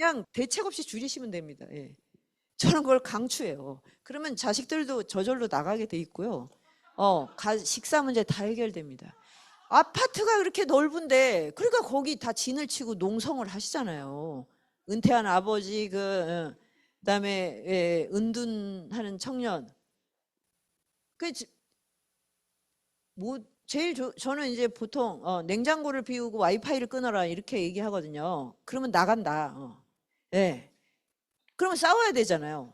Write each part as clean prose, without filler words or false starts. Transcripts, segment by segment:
그냥 대책 없이 줄이시면 됩니다. 예. 저는 그걸 강추해요. 그러면 자식들도 저절로 나가게 돼 있고요. 식사 문제 다 해결됩니다. 아파트가 그렇게 넓은데, 그러니까 거기 다 진을 치고 농성을 하시잖아요. 은퇴한 아버지, 그다음에 은둔하는 청년. 저는 이제 보통 냉장고를 비우고 와이파이를 끊어라 이렇게 얘기하거든요. 그러면 나간다. 예. 그러면 싸워야 되잖아요.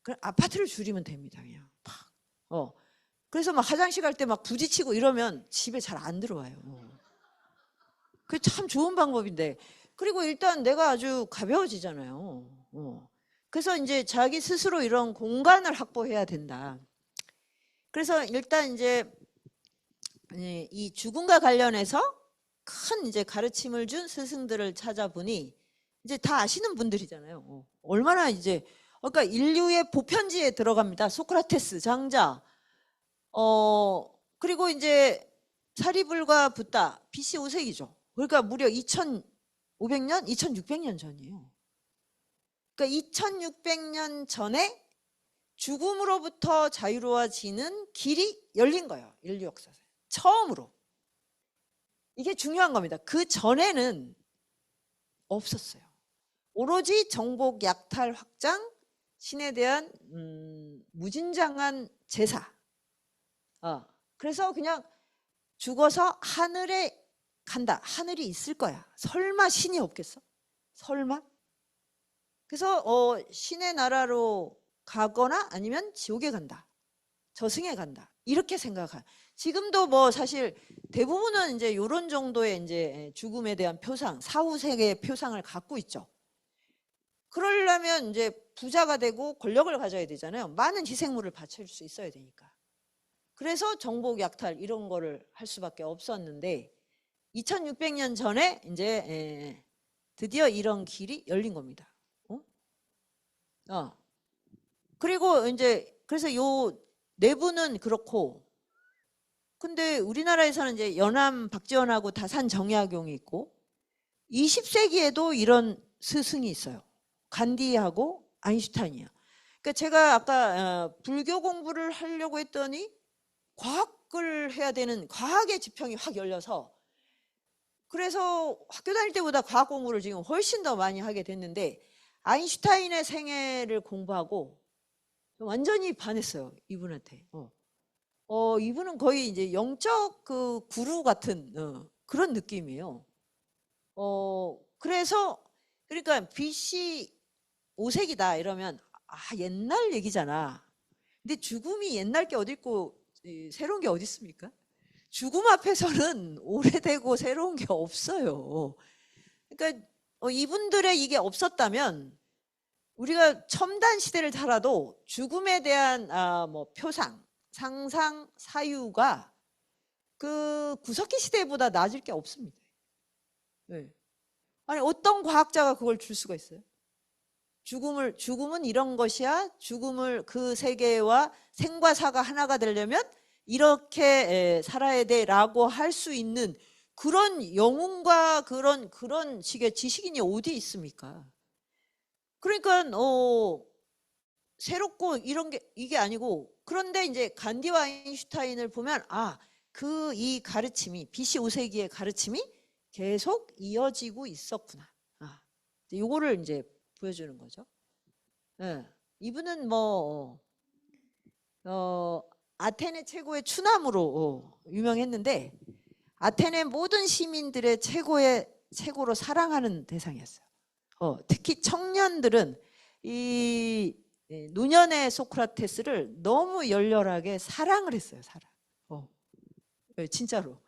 그럼 아파트를 줄이면 됩니다. 그냥 팍. 그래서 막 화장실 갈 때 막 부딪히고 이러면 집에 잘 안 들어와요. 그게 참 좋은 방법인데. 그리고 일단 내가 아주 가벼워지잖아요. 그래서 이제 자기 스스로 이런 공간을 확보해야 된다. 그래서 일단 이제 이 죽음과 관련해서 큰 이제 가르침을 준 스승들을 찾아보니 이제 다 아시는 분들이잖아요. 얼마나 이제 그러니까 인류의 보편지에 들어갑니다. 소크라테스, 장자. 그리고 이제 사리불과 붓다, BC 5세기죠. 그러니까 무려 2500년, 2600년 전이에요. 그러니까 2600년 전에 죽음으로부터 자유로워지는 길이 열린 거예요. 인류 역사에서. 처음으로. 이게 중요한 겁니다. 그 전에는 없었어요. 오로지 정복, 약탈, 확장, 신에 대한 무진장한 제사. 그래서 그냥 죽어서 하늘에 간다. 하늘이 있을 거야. 설마 신이 없겠어? 설마? 그래서 신의 나라로 가거나 아니면 지옥에 간다. 저승에 간다. 이렇게 생각한. 지금도 뭐 사실 대부분은 이제 이런 정도의 이제 죽음에 대한 표상, 사후 세계의 표상을 갖고 있죠. 그러려면 이제 부자가 되고 권력을 가져야 되잖아요. 많은 희생물을 바칠 수 있어야 되니까. 그래서 정복, 약탈 이런 거를 할 수밖에 없었는데 2600년 전에 이제 드디어 이런 길이 열린 겁니다. 그리고 이제 그래서 요 내부는 그렇고, 근데 우리나라에서는 이제 연암 박지원하고 다산 정약용이 있고 20세기에도 이런 스승이 있어요. 간디하고 아인슈타인이요. 그러니까 제가 아까 불교 공부를 하려고 했더니 과학을 해야 되는 과학의 지평이 확 열려서, 그래서 학교 다닐 때보다 과학 공부를 지금 훨씬 더 많이 하게 됐는데 아인슈타인의 생애를 공부하고 완전히 반했어요. 이분한테. 이분은 거의 이제 영적 그 구루 같은 그런 느낌이에요. 그래서 그러니까 BC 5세기다 이러면 옛날 얘기잖아. 근데 죽음이 옛날 게 어디 있고 새로운 게 어디 있습니까? 죽음 앞에서는 오래되고 새로운 게 없어요. 그러니까 이분들의 이게 없었다면 우리가 첨단 시대를 살아도 죽음에 대한 뭐 표상, 상상, 사유가 그 구석기 시대보다 낮을 게 없습니다. 네. 아니 어떤 과학자가 그걸 줄 수가 있어요? 죽음은 이런 것이야. 죽음을 그 세계와 생과 사가 하나가 되려면 이렇게 살아야 돼라고 할 수 있는 그런 영웅과 그런 식의 지식인이 어디 있습니까? 그러니까 새롭고 이런 게 이게 아니고, 그런데 이제 간디와 아인슈타인을 보면 이 가르침이 BC 5세기의 가르침이 계속 이어지고 있었구나. 요거를 이제 보여주는 거죠. 네. 이분은 뭐 아테네 최고의 추남으로 유명했는데 아테네 모든 시민들의 최고로 사랑하는 대상이었어요. 특히 청년들은 이 노년의 소크라테스를 너무 열렬하게 사랑을 했어요. 네, 진짜로.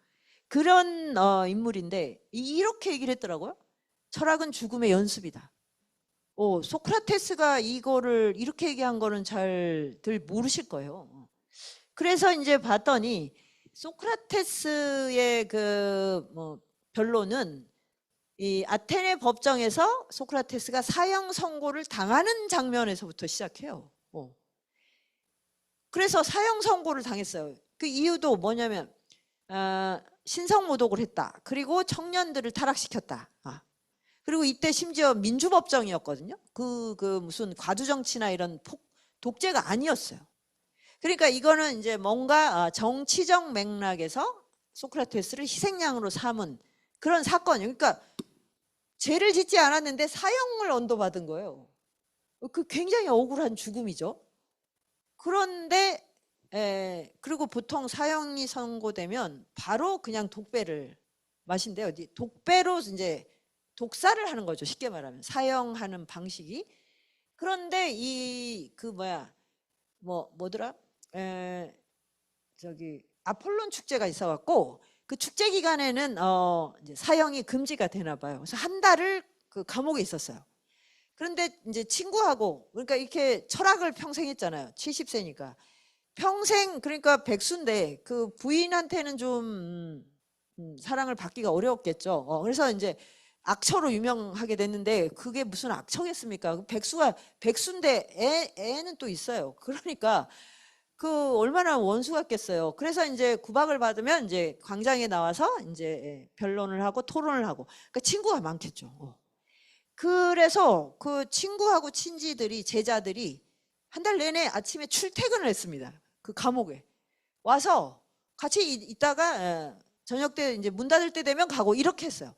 그런 인물인데 이렇게 얘기를 했더라고요. 철학은 죽음의 연습이다. 소크라테스가 이거를 이렇게 얘기한 거는 잘들 모르실 거예요. 그래서 이제 봤더니 소크라테스의 변론은 이 아테네 법정에서 소크라테스가 사형 선고를 당하는 장면에서부터 시작해요. 그래서 사형 선고를 당했어요. 그 이유도 뭐냐면 신성모독을 했다. 그리고 청년들을 타락시켰다. 그리고 이때 심지어 민주법정이었거든요. 그 무슨 과두정치나 이런 독재가 아니었어요. 그러니까 이거는 이제 뭔가 정치적 맥락에서 소크라테스를 희생양으로 삼은 그런 사건이에요. 그러니까 죄를 짓지 않았는데 사형을 언도받은 거예요. 그 굉장히 억울한 죽음이죠. 그런데 그리고 보통 사형이 선고되면 바로 그냥 독배를 마신대요. 독배로 이제 독사를 하는 거죠. 쉽게 말하면 사형하는 방식이. 그런데 뭐더라? 저기 아폴론 축제가 있어갖고 그 축제 기간에는 이제 사형이 금지가 되나 봐요. 그래서 한 달을 그 감옥에 있었어요. 그런데 이제 친구하고 그러니까 이렇게 철학을 평생 했잖아요. 70세니까 평생 그러니까 백수인데 그 부인한테는 좀 사랑을 받기가 어려웠겠죠. 그래서 이제 악처로 유명하게 됐는데 그게 무슨 악처겠습니까? 백수인데 애는 또 있어요. 그러니까 그 얼마나 원수 같겠어요. 그래서 이제 구박을 받으면 이제 광장에 나와서 이제 변론을 하고 토론을 하고 그러니까 친구가 많겠죠. 그래서 그 친구하고 친지들이 제자들이 한 달 내내 아침에 출퇴근을 했습니다. 그 감옥에 와서 같이 있다가 저녁 때 이제 문 닫을 때 되면 가고 이렇게 했어요.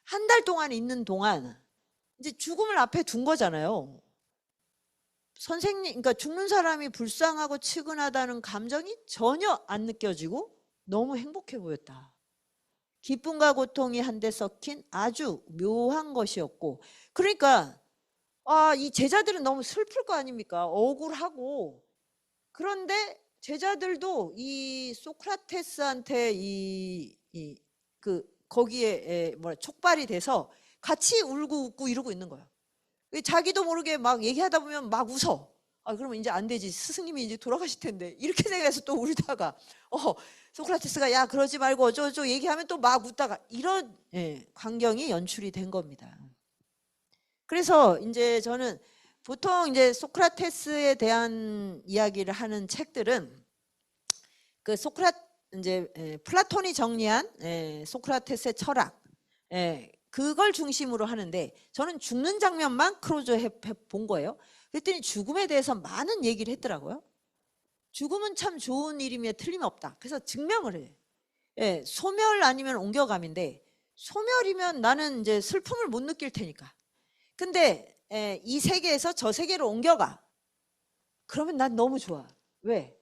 한 달 동안 있는 동안 이제 죽음을 앞에 둔 거잖아요. 선생님, 그러니까 죽는 사람이 불쌍하고 측은하다는 감정이 전혀 안 느껴지고 너무 행복해 보였다. 기쁨과 고통이 한데 섞인 아주 묘한 것이었고, 그러니까 이 제자들은 너무 슬플 거 아닙니까? 억울하고. 그런데 제자들도 이 소크라테스한테 거기에 촉발이 돼서 같이 울고 웃고 이러고 있는 거예요. 자기도 모르게 막 얘기하다 보면 막 웃어. 그러면 이제 안 되지. 스승님이 이제 돌아가실 텐데. 이렇게 생각해서 또 울다가, 소크라테스가 야, 그러지 말고 어쩌고 얘기하면 또 막 웃다가 이런 광경이 연출이 된 겁니다. 그래서 이제 저는 보통 이제 소크라테스에 대한 이야기를 하는 책들은 그 이제 플라톤이 정리한 소크라테스의 철학, 그걸 중심으로 하는데 저는 죽는 장면만 크로저 본 거예요. 그랬더니 죽음에 대해서 많은 얘기를 했더라고요. 죽음은 참 좋은 일임에 틀림없다. 그래서 증명을 해요. 소멸 아니면 옮겨감인데 소멸이면 나는 이제 슬픔을 못 느낄 테니까. 근데 이 세계에서 저 세계로 옮겨가. 그러면 난 너무 좋아. 왜?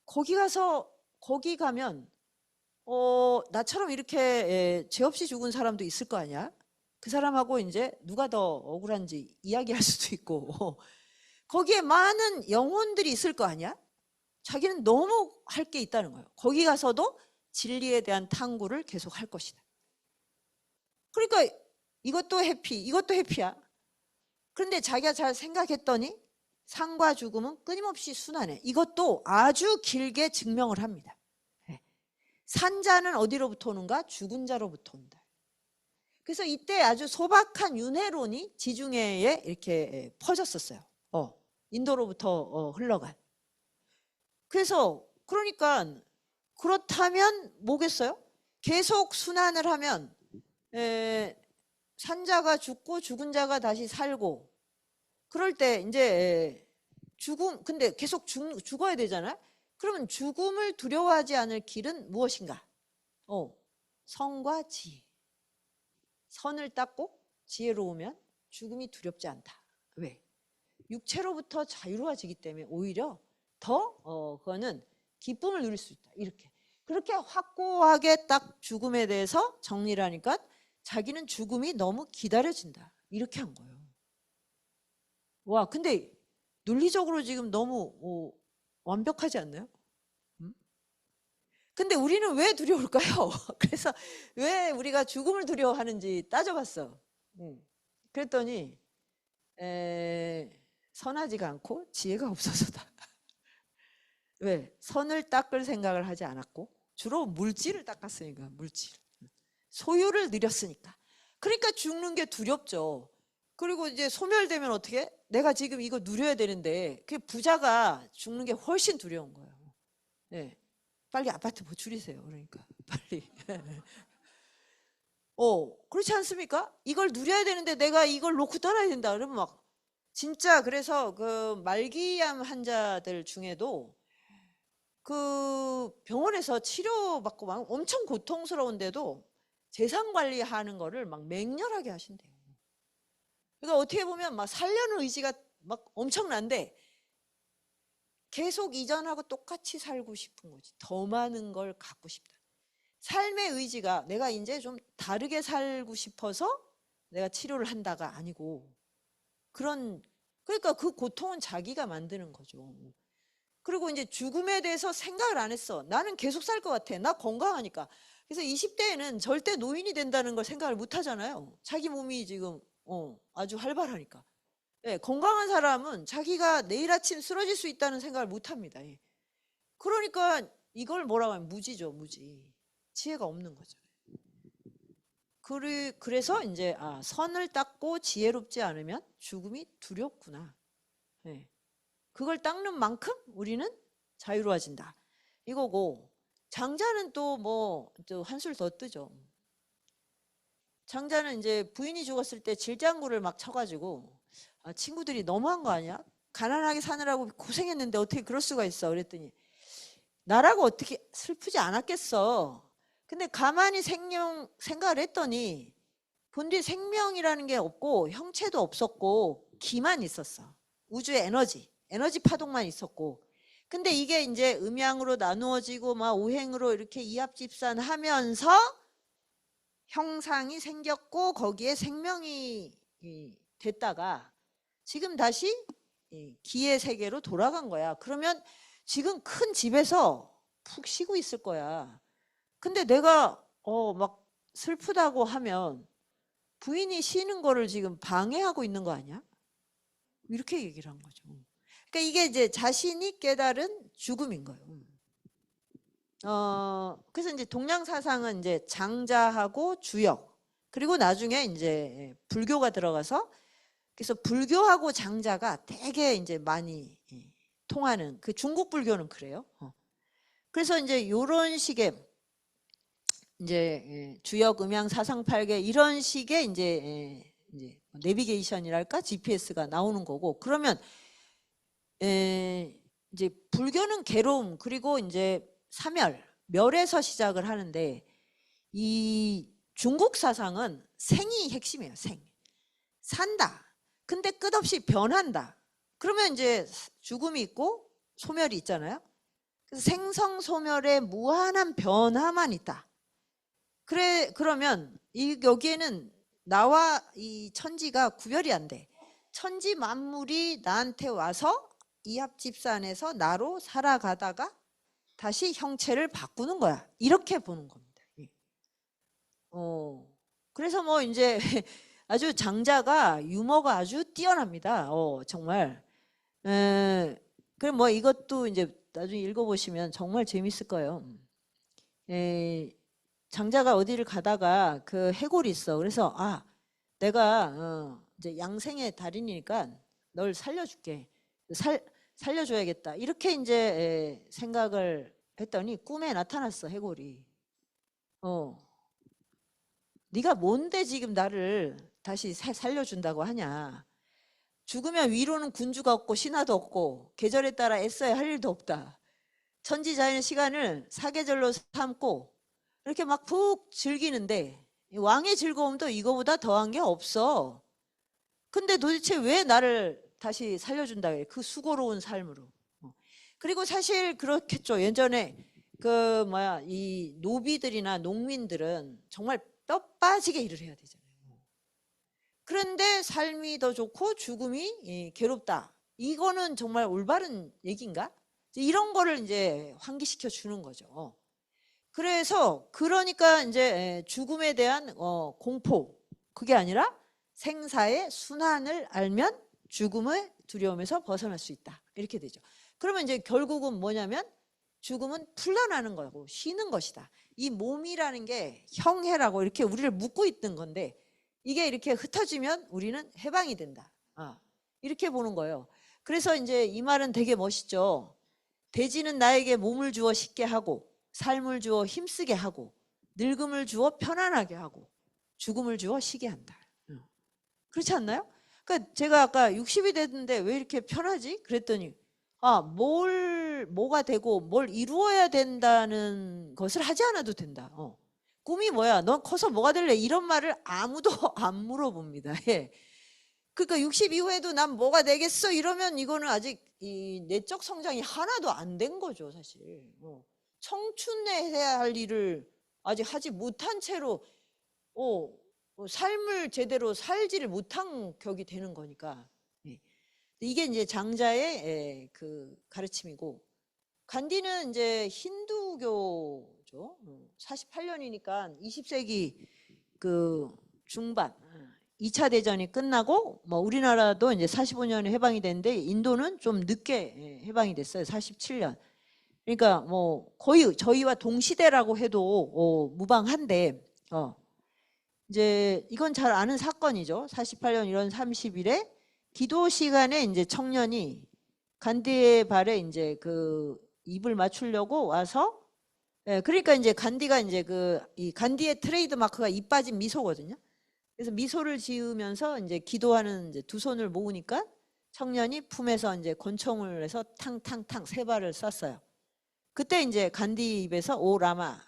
거기 가면 나처럼 이렇게 죄 없이 죽은 사람도 있을 거 아니야? 그 사람하고 이제 누가 더 억울한지 이야기할 수도 있고 거기에 많은 영혼들이 있을 거 아니야? 자기는 너무 할 게 있다는 거예요. 거기 가서도 진리에 대한 탐구를 계속 할 것이다. 그러니까 이것도 해피야. 그런데 자기가 잘 생각했더니 삶과 죽음은 끊임없이 순환해. 이것도 아주 길게 증명을 합니다. 산자는 어디로부터 오는가? 죽은 자로부터 온다. 그래서 이때 아주 소박한 윤회론이 지중해에 이렇게 퍼졌었어요. 인도로부터 흘러간. 그래서 그러니까 그렇다면 뭐겠어요? 계속 순환을 하면 산자가 죽고 죽은 자가 다시 살고 그럴 때 이제 근데 계속 죽어야 되잖아요. 그러면 죽음을 두려워하지 않을 길은 무엇인가? 성과 지혜. 선을 닦고 지혜로우면 죽음이 두렵지 않다. 왜? 육체로부터 자유로워지기 때문에 오히려 더 그거는 기쁨을 누릴 수 있다. 이렇게. 그렇게 확고하게 딱 죽음에 대해서 정리를 하니까 자기는 죽음이 너무 기다려진다. 이렇게 한 거예요. 와, 근데 논리적으로 지금 너무 완벽하지 않나요? 근데 우리는 왜 두려울까요? 그래서 왜 우리가 죽음을 두려워하는지 따져봤어. 그랬더니 선하지가 않고 지혜가 없어서다. 왜? 선을 닦을 생각을 하지 않았고 주로 물질을 닦았으니까. 물질. 소유를 누렸으니까. 그러니까 죽는 게 두렵죠. 그리고 이제 소멸되면 어떻게? 내가 지금 이거 누려야 되는데 그 부자가 죽는 게 훨씬 두려운 거예요. 네. 빨리 아파트 뭐 줄이세요. 그러니까 빨리. 그렇지 않습니까? 이걸 누려야 되는데 내가 이걸 놓고 떠나야 된다. 그러면 막 진짜 그래서 그 말기암 환자들 중에도 그 병원에서 치료받고 막 엄청 고통스러운데도 재산 관리하는 거를 막 맹렬하게 하신대요. 그러니까 어떻게 보면 막 살려는 의지가 막 엄청난데 계속 이전하고 똑같이 살고 싶은 거지. 더 많은 걸 갖고 싶다. 삶의 의지가 내가 이제 좀 다르게 살고 싶어서 내가 치료를 한다가 아니고 그러니까 그 고통은 자기가 만드는 거죠. 그리고 이제 죽음에 대해서 생각을 안 했어. 나는 계속 살 것 같아. 나 건강하니까. 그래서 20대에는 절대 노인이 된다는 걸 생각을 못 하잖아요. 자기 몸이 지금 아주 활발하니까. 예, 건강한 사람은 자기가 내일 아침 쓰러질 수 있다는 생각을 못 합니다. 예. 그러니까 이걸 뭐라고 하면 무지죠, 무지. 지혜가 없는 거죠. 그래서 이제 선을 닦고 지혜롭지 않으면 죽음이 두렵구나. 예. 그걸 닦는 만큼 우리는 자유로워진다. 이거고 장자는 또 뭐 또 한술 더 뜨죠. 장자는 이제 부인이 죽었을 때 질장구를 막 쳐가지고 친구들이 너무한 거 아니야? 가난하게 사느라고 고생했는데 어떻게 그럴 수가 있어? 그랬더니 나라고 어떻게 슬프지 않았겠어. 근데 가만히 생각을 했더니 본디 생명이라는 게 없고 형체도 없었고 기만 있었어. 우주의 에너지 파동만 있었고. 근데 이게 이제 음양으로 나누어지고 막 오행으로 이렇게 이합집산하면서 형상이 생겼고 거기에 생명이 됐다가 지금 다시 기의 세계로 돌아간 거야. 그러면 지금 큰 집에서 푹 쉬고 있을 거야. 근데 내가 막 슬프다고 하면 부인이 쉬는 거를 지금 방해하고 있는 거 아니야? 이렇게 얘기를 한 거죠. 그러니까 이게 이제 자신이 깨달은 죽음인 거예요. 그래서 이제 동양 사상은 이제 장자하고 주역 그리고 나중에 이제 불교가 들어가서 그래서 불교하고 장자가 되게 이제 많이 통하는 그 중국 불교는 그래요. 그래서 이제 요런 식의 이제 주역 음양 사상팔계 이런 식의 이제 내비게이션이랄까 GPS가 나오는 거고 그러면 이제 불교는 괴로움 그리고 이제 사멸 멸에서 시작을 하는데 이 중국 사상은 생이 핵심이에요. 산다. 근데 끝없이 변한다. 그러면 이제 죽음이 있고 소멸이 있잖아요. 그래서 생성소멸의 무한한 변화만 있다. 그러면 여기에는 나와 이 천지가 구별이 안 돼. 천지 만물이 나한테 와서 이합집산에서 나로 살아가다가 다시 형체를 바꾸는 거야. 이렇게 보는 겁니다. 그래서 뭐 이제 아주 장자가 유머가 아주 뛰어납니다. 정말. 그럼 뭐 이것도 이제 나중에 읽어보시면 정말 재밌을 거예요. 장자가 어디를 가다가 그 해골이 있어. 그래서 내가 이제 양생의 달인이니까 널 살려줄게. 살려줘야겠다. 이렇게 이제 생각을 했더니 꿈에 나타났어 해골이. 네가 뭔데 지금 나를 다시 살려준다고 하냐. 죽으면 위로는 군주가 없고 신하도 없고 계절에 따라 애써야 할 일도 없다. 천지자연의 시간을 사계절로 삼고 이렇게 막 푹 즐기는데 왕의 즐거움도 이거보다 더한 게 없어. 근데 도대체 왜 나를 다시 살려준다 그래. 그 수고로운 삶으로. 그리고 사실 그렇겠죠. 예전에 이 노비들이나 농민들은 정말 뼈 빠지게 일을 해야 되잖아요. 그런데 삶이 더 좋고 죽음이 괴롭다. 이거는 정말 올바른 얘기인가? 이런 거를 이제 환기시켜 주는 거죠. 그래서 그러니까 이제 죽음에 대한 공포 그게 아니라 생사의 순환을 알면 죽음의 두려움에서 벗어날 수 있다. 이렇게 되죠. 그러면 이제 결국은 뭐냐면 죽음은 풀려나는 거고 쉬는 것이다. 이 몸이라는 게 형해라고 이렇게 우리를 묶고 있는 건데 이게 이렇게 흩어지면 우리는 해방이 된다. 이렇게 보는 거예요. 그래서 이제 이 말은 되게 멋있죠. 돼지는 나에게 몸을 주어 쉽게 하고 삶을 주어 힘쓰게 하고 늙음을 주어 편안하게 하고 죽음을 주어 쉬게 한다. 그렇지 않나요? 그러니까 제가 아까 60이 됐는데 왜 이렇게 편하지? 그랬더니 뭐가 되고 뭘 이루어야 된다는 것을 하지 않아도 된다. 꿈이 뭐야? 넌 커서 뭐가 될래? 이런 말을 아무도 안 물어봅니다. 예. 그러니까 60 이후에도 난 뭐가 되겠어? 이러면 이거는 아직 이 내적 성장이 하나도 안 된 거죠, 사실. 청춘에 해야 할 일을 아직 하지 못한 채로 삶을 제대로 살지를 못한 격이 되는 거니까. 예. 이게 이제 장자의 그 가르침이고, 간디는 이제 힌두교죠. 48년이니까 20세기 그 중반 2차 대전이 끝나고 뭐 우리나라도 이제 45년에 해방이 됐는데 인도는 좀 늦게 해방이 됐어요. 47년. 그러니까 뭐 거의 저희와 동시대라고 해도 무방한데 이제 이건 잘 아는 사건이죠. 48년 1월 30일에 기도 시간에 이제 청년이 간디의 발에 이제 그 입을 맞추려고 와서 그러니까 이제 간디가 이제 이 간디의 트레이드 마크가 입 빠진 미소거든요. 그래서 미소를 지으면서 이제 기도하는 이제 두 손을 모으니까 청년이 품에서 이제 권총을 해서 탕탕탕 세 발을 쐈어요. 그때 이제 간디 입에서 오 라마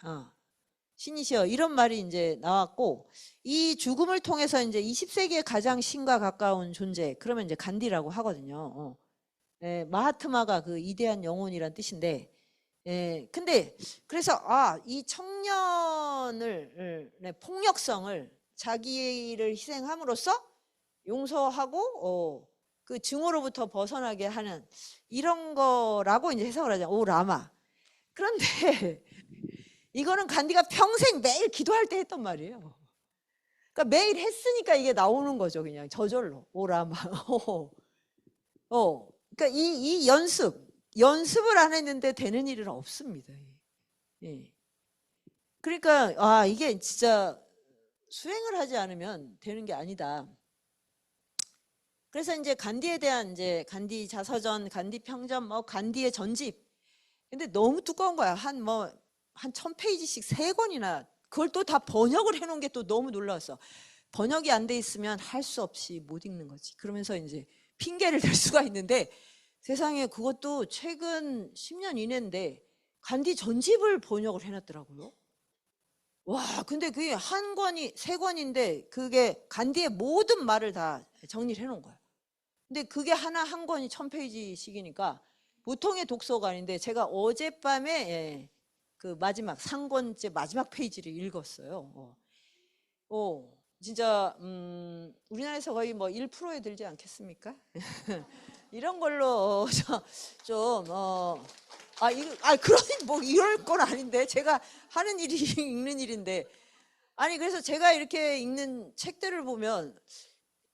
신이시여 이런 말이 이제 나왔고, 이 죽음을 통해서 이제 20세기의 가장 신과 가까운 존재, 그러면 이제 간디라고 하거든요. 마하트마가 그 이대한 영혼이란 뜻인데, 근데 그래서 이 청년을 폭력성을 자기를 희생함으로써 용서하고 그 증오로부터 벗어나게 하는 이런 거라고 이제 해석을 하잖아요. 오 라마. 그런데 이거는 간디가 평생 매일 기도할 때 했던 말이에요. 그러니까 매일 했으니까 이게 나오는 거죠. 그냥 저절로 오 라마. 그러니까 이 연습을 안 했는데 되는 일은 없습니다. 예. 그러니까 이게 진짜 수행을 하지 않으면 되는 게 아니다. 그래서 이제 간디에 대한 이제 간디 자서전, 간디 평전, 뭐 간디의 전집. 근데 너무 두꺼운 거야. 한 1000페이지씩 3권이나. 그걸 또 다 번역을 해놓은 게 또 너무 놀라웠어. 번역이 안 돼 있으면 할 수 없이 못 읽는 거지. 그러면서 이제 핑계를 댈 수가 있는데 세상에 그것도 최근 10년 이내인데 간디 전집을 번역을 해놨더라고요. 와, 근데 그게 한 권이 3권인데 그게 간디의 모든 말을 다 정리를 해놓은 거야. 근데 그게 한 권이 1000페이지씩이니까 보통의 독서가 아닌데 제가 어젯밤에 그 마지막 3권째 마지막 페이지를 읽었어요. 진짜 우리나라에서 거의 뭐 1%에 들지 않겠습니까? 이런 걸로 그러니 뭐 이럴 건 아닌데 제가 하는 일이 읽는 일인데 그래서 제가 이렇게 읽는 책들을 보면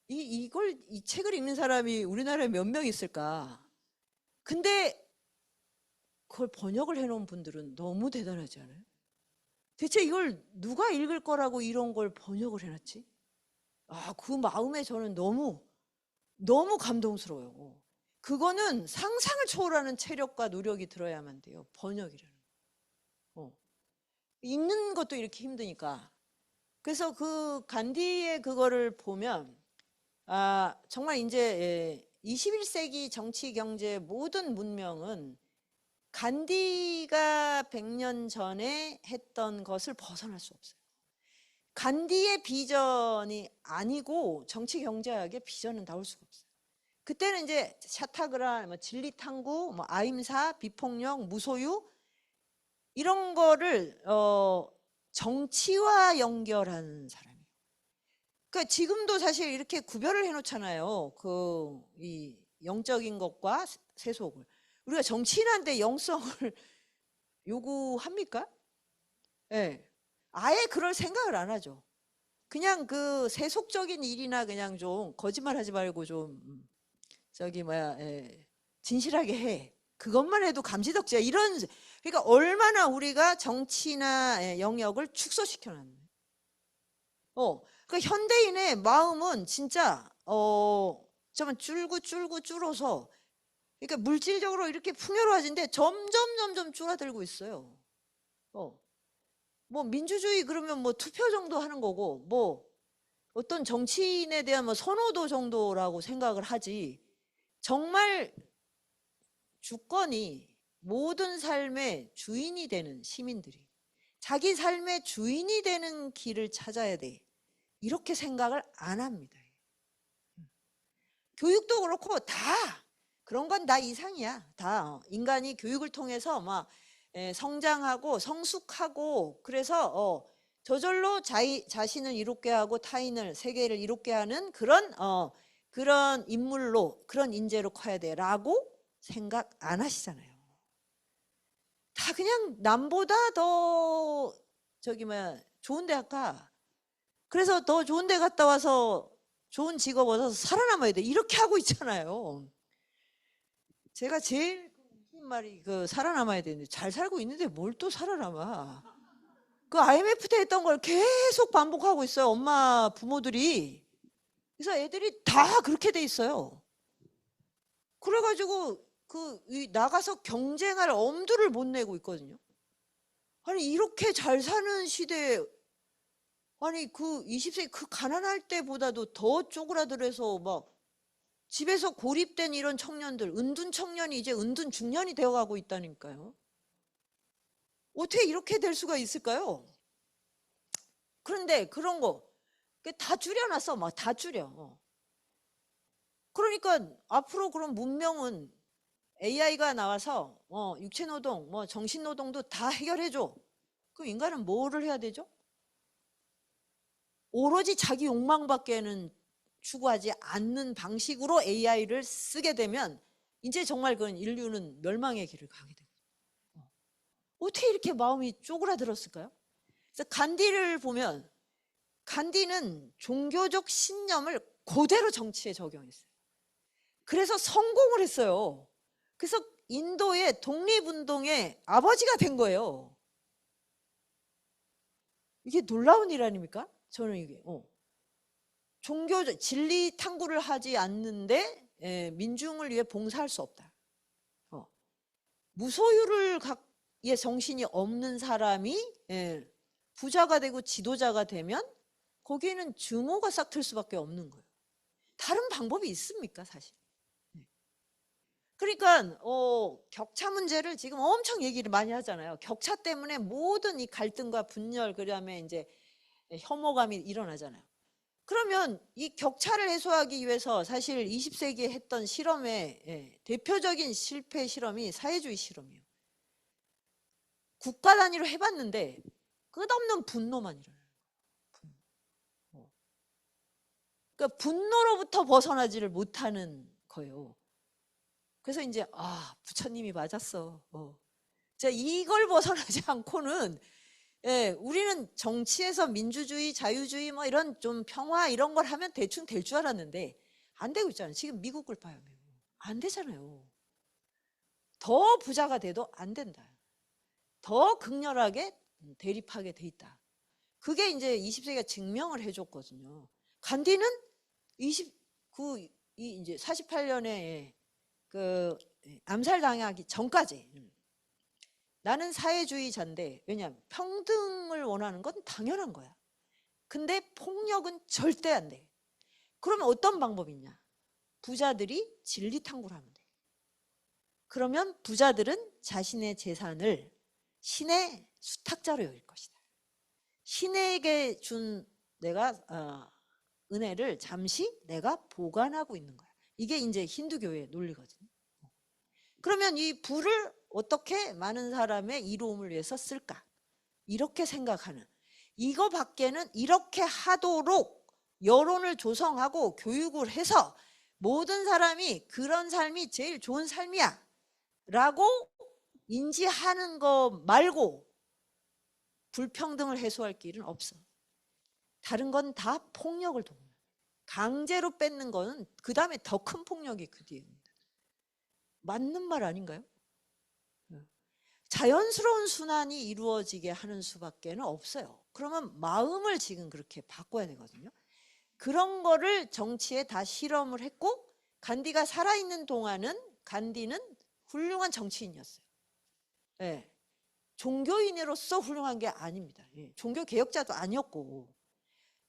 이 책을 읽는 사람이 우리나라에 몇 명 있을까? 근데 그걸 번역을 해놓은 분들은 너무 대단하지 않아요? 대체 이걸 누가 읽을 거라고 이런 걸 번역을 해놨지? 그 마음에 저는 너무 감동스러워요. 그거는 상상을 초월하는 체력과 노력이 들어야만 돼요. 번역이라는 거. 읽는 것도 이렇게 힘드니까. 그래서 그 간디의 그거를 보면 정말 이제 21세기 정치 경제 모든 문명은 간디가 100년 전에 했던 것을 벗어날 수 없어요. 간디의 비전이 아니고 정치 경제학의 비전은 나올 수가 없어요. 그때는 이제 샤타그라, 진리 탐구, 아임사, 비폭력, 무소유 이런 거를 정치와 연결하는 사람이에요. 그러니까 지금도 사실 이렇게 구별을 해놓잖아요. 이 영적인 것과 세속을. 우리가 정치인한테 영성을 요구합니까? 네. 아예 그럴 생각을 안 하죠. 그냥 그 세속적인 일이나 그냥 좀 거짓말하지 말고 좀 진실하게 해. 그것만 해도 감지덕지야. 그러니까 얼마나 우리가 정치나 영역을 축소시켜놨네. 그러니까 현대인의 마음은 진짜 좀 줄어서 그러니까 물질적으로 이렇게 풍요로워진데 점점 줄어들고 있어요. 뭐 민주주의 그러면 뭐 투표 정도 하는 거고 뭐 어떤 정치인에 대한 뭐 선호도 정도라고 생각을 하지, 정말 주권이 모든 삶의 주인이 되는 시민들이 자기 삶의 주인이 되는 길을 찾아야 돼, 이렇게 생각을 안 합니다. 교육도 그렇고 다 그런 건 다 이상이야. 다 인간이 교육을 통해서 막 성장하고 성숙하고, 그래서 저절로 자신을 이롭게 하고 타인을, 세계를 이롭게 하는 그런 인물로, 그런 인재로 커야 돼라고 생각 안 하시잖아요. 다 그냥 남보다 더 좋은 대학 가, 그래서 더 좋은 데 갔다 와서 좋은 직업 얻어서 살아남아야 돼, 이렇게 하고 있잖아요. 제가 제일 웃긴 말이 살아남아야 되는데, 잘 살고 있는데 뭘 또 살아남아. IMF 때 했던 걸 계속 반복하고 있어요, 엄마 부모들이. 그래서 애들이 다 그렇게 돼 있어요. 그래가지고 나가서 경쟁할 엄두를 못 내고 있거든요. 아니 이렇게 잘 사는 시대에, 아니 20세 가난할 때보다도 더 쪼그라들어서 막 집에서 고립된 이런 청년들, 은둔 청년이 이제 은둔 중년이 되어가고 있다니까요. 어떻게 이렇게 될 수가 있을까요? 그런데 그런 거 다 줄여놨어, 막 다 줄여. 그러니까 앞으로 그런 문명은 AI가 나와서 육체노동, 뭐 정신노동도 다 해결해줘. 그럼 인간은 뭐를 해야 되죠? 오로지 자기 욕망밖에는 추구하지 않는 방식으로 AI를 쓰게 되면 이제 정말 그건 인류는 멸망의 길을 가게 되거든요. 어떻게 이렇게 마음이 쪼그라들었을까요? 그래서 간디를 보면, 간디는 종교적 신념을 그대로 정치에 적용했어요. 그래서 성공을 했어요. 그래서 인도의 독립운동의 아버지가 된 거예요. 이게 놀라운 일 아닙니까? 저는 이게 종교적 진리 탐구를 하지 않는데 민중을 위해 봉사할 수 없다. 무소유를 의 정신이 없는 사람이 부자가 되고 지도자가 되면 거기에는 증오가 싹틀 수밖에 없는 거예요. 다른 방법이 있습니까, 사실? 그러니까 격차 문제를 지금 엄청 얘기를 많이 하잖아요. 격차 때문에 모든 이 갈등과 분열, 그다음에 이제 혐오감이 일어나잖아요. 그러면 이 격차를 해소하기 위해서 사실 20세기에 했던 실험의 대표적인 실패 실험이 사회주의 실험이에요. 국가 단위로 해봤는데 끝없는 분노만 일어나요. 그러니까 분노로부터 벗어나지를 못하는 거예요. 그래서 이제 부처님이 맞았어. 자, 이걸 벗어나지 않고는 우리는 정치에서 민주주의, 자유주의 뭐 이런 좀 평화 이런 걸 하면 대충 될 줄 알았는데 안 되고 있잖아요. 지금 미국을 봐요. 안 되잖아요. 더 부자가 돼도 안 된다. 더 극렬하게 대립하게 돼 있다. 그게 이제 20세기가 증명을 해줬거든요. 간디는 이제 48년에 암살당하기 전까지 나는 사회주의자인데, 왜냐하면 평등을 원하는 건 당연한 거야. 근데 폭력은 절대 안 돼. 그러면 어떤 방법이 있냐? 부자들이 진리 탐구를 하면 돼. 그러면 부자들은 자신의 재산을 신의 수탁자로 여길 것이다. 신에게 준 내가 은혜를 잠시 내가 보관하고 있는 거야. 이게 이제 힌두교의 논리거든요. 그러면 이 부를 어떻게 많은 사람의 이로움을 위해서 쓸까? 이렇게 생각하는, 이거 밖에는 이렇게 하도록 여론을 조성하고 교육을 해서 모든 사람이 그런 삶이 제일 좋은 삶이야 라고 인지하는 거 말고 불평등을 해소할 길은 없어. 다른 건 다 폭력을 동원해. 강제로 뺏는 거는 그 다음에 더 큰 폭력이 그 뒤에입니다. 맞는 말 아닌가요? 자연스러운 순환이 이루어지게 하는 수밖에 없어요. 그러면 마음을 지금 그렇게 바꿔야 되거든요. 그런 거를 정치에 다 실험을 했고, 간디가 살아있는 동안은 간디는 훌륭한 정치인이었어요. 네. 종교인으로서 훌륭한 게 아닙니다. 예, 종교 개혁자도 아니었고.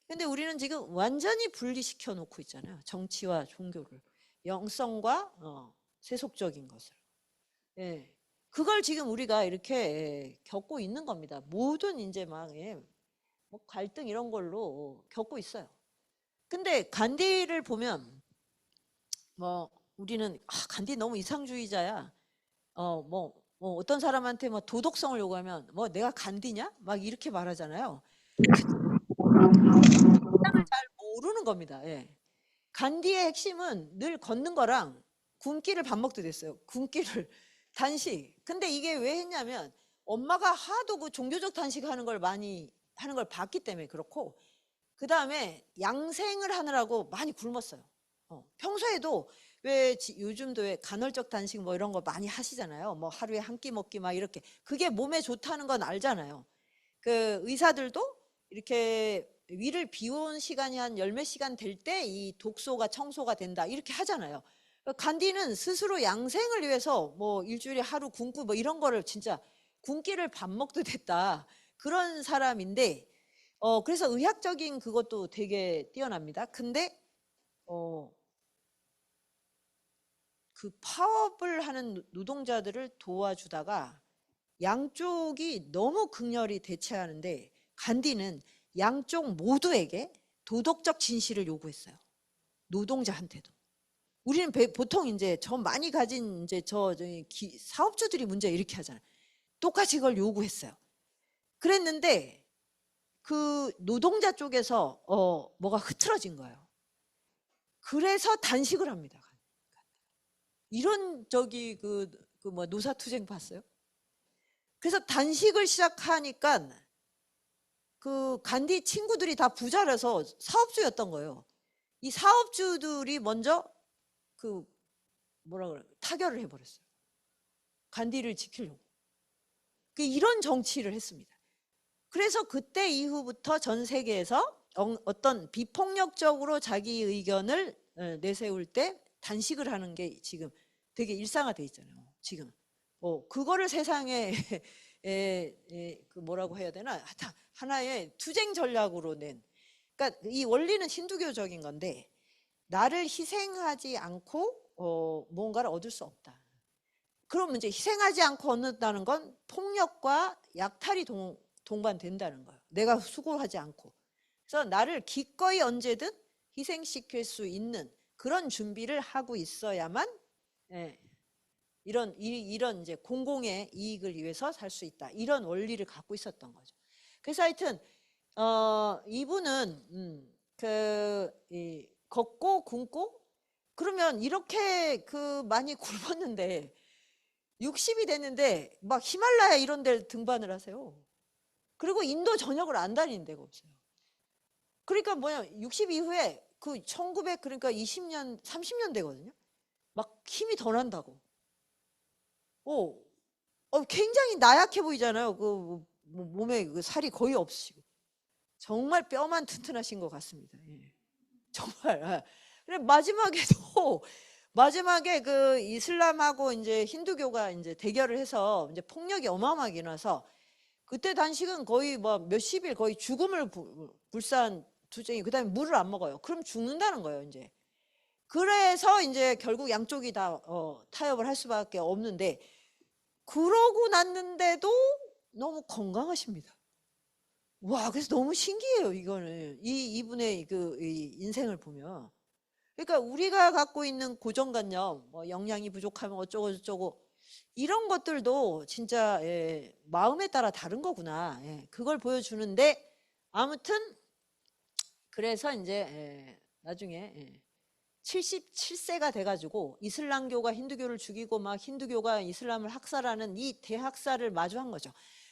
근데 우리는 지금 완전히 분리시켜 놓고 있잖아요. 정치와 종교를. 영성과 세속적인 것을. 예. 그걸 지금 우리가 이렇게 겪고 있는 겁니다. 모든 이제 막 뭐 갈등 이런 걸로 겪고 있어요. 근데 간디를 보면 뭐 우리는 간디 너무 이상주의자야. 뭐 어떤 사람한테 뭐 도덕성을 요구하면 뭐 내가 간디냐? 막 이렇게 말하잖아요. 잘 모르는 겁니다. 예. 간디의 핵심은 늘 걷는 거랑 굶기를 밥 먹듯 했어요. 굶기를 단식. 근데 이게 왜 했냐면 엄마가 하도 그 종교적 단식하는 걸 많이 하는 걸 봤기 때문에 그렇고, 그 다음에 양생을 하느라고 많이 굶었어요. 평소에도 왜 요즘도 왜 간헐적 단식 뭐 이런 거 많이 하시잖아요. 뭐 하루에 한 끼 먹기 막 이렇게. 그게 몸에 좋다는 건 알잖아요. 그 의사들도 이렇게 위를 비운 시간이 한 열 몇 시간 될 때 이 독소가 청소가 된다 이렇게 하잖아요. 간디는 스스로 양생을 위해서 뭐 일주일에 하루 굶고 뭐 이런 거를 진짜 굶기를 밥 먹듯 했다. 그런 사람인데 그래서 의학적인 그것도 되게 뛰어납니다. 근데 그 파업을 하는 노동자들을 도와주다가 양쪽이 너무 극렬히 대치하는데 간디는 양쪽 모두에게 도덕적 진실을 요구했어요. 노동자한테도. 우리는 보통 이제 저 많이 가진 이제 사업주들이 문제 이렇게 하잖아요. 똑같이 그걸 요구했어요. 그랬는데 그 노동자 쪽에서 뭐가 흐트러진 거예요. 그래서 단식을 합니다. 이런 뭐 노사투쟁 봤어요? 그래서 단식을 시작하니까 그 간디 친구들이 다 부자라서 사업주였던 거예요. 이 사업주들이 먼저 그 뭐라 그래 타결을 해버렸어요. 간디를 지키려고. 이런 정치를 했습니다. 그래서 그때 이후부터 전 세계에서 어떤 비폭력적으로 자기 의견을 내세울 때 단식을 하는 게 지금 되게 일상화돼 있잖아요. 지금 그거를 세상에 그 뭐라고 해야 되나 하나의 투쟁 전략으로 낸. 그러니까 이 원리는 힌두교적인 건데 나를 희생하지 않고 뭔가를 얻을 수 없다. 그럼 이제 희생하지 않고 얻는다는 건 폭력과 약탈이 동반된다는 거예요. 내가 수고하지 않고. 그래서 나를 기꺼이 언제든 희생시킬 수 있는 그런 준비를 하고 있어야만 이런 이제 공공의 이익을 위해서 살 수 있다. 이런 원리를 갖고 있었던 거죠. 그래서 하여튼 이분은 걷고 굶고 그러면 이렇게 많이 굶었는데 60이 됐는데 막 히말라야 이런 데 등반을 하세요. 그리고 인도 전역을 안 다니는 데가 없어요. 그러니까 60 이후에 1900 그러니까 20년 30년 되거든요. 막 힘이 더 난다고. 굉장히 나약해 보이잖아요. 몸에 살이 거의 없으시고. 정말 뼈만 튼튼하신 것 같습니다. 예. 정말. 그래 마지막에 그 이슬람하고 이제 힌두교가 이제 대결을 해서 이제 폭력이 어마어마하게 나서 그때 단식은 거의 뭐 몇십 일 거의 죽음을 불사한 투쟁이. 그다음에 물을 안 먹어요. 그럼 죽는다는 거예요, 이제. 그래서 이제 결국 양쪽이 다 타협을 할 수밖에 없는데 그러고 났는데도 너무 건강하십니다. 와, 그래서 너무 신기해요, 이거는. 이분의 이 인생을 보면. 그러니까 우리가 갖고 있는 고정관념, 뭐 영양이 부족하면 어쩌고 저쩌고 이런 것들도 진짜 마음에 따라 다른 거구나. 그걸 보여주는데 아무튼 그래서 이제 나중에 77세가 돼가지고 이슬람교가 힌두교를 죽이고 막 힌두교가 이슬람을 학살하는 이 대학살을 마주한 거죠.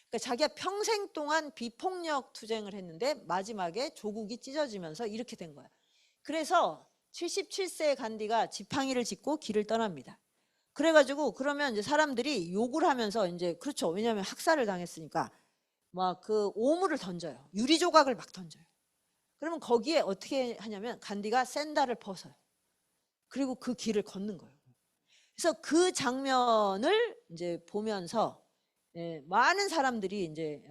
그러니까 자기가 평생 동안 비폭력 투쟁을 했는데 마지막에 조국이 찢어지면서 이렇게 된 거야. 그래서 77세의 간디가 지팡이를 짚고 길을 떠납니다. 그래가지고 그러면 이제 사람들이 욕을 하면서 이제 그렇죠. 왜냐하면 학살을 당했으니까 막 그 오물을 던져요. 유리 조각을 막 던져요. 그러면 거기에 어떻게 하냐면 간디가 샌들을 벗어요. 그리고 그 길을 걷는 거예요. 그래서 그 장면을 이제 보면서 많은 사람들이 이제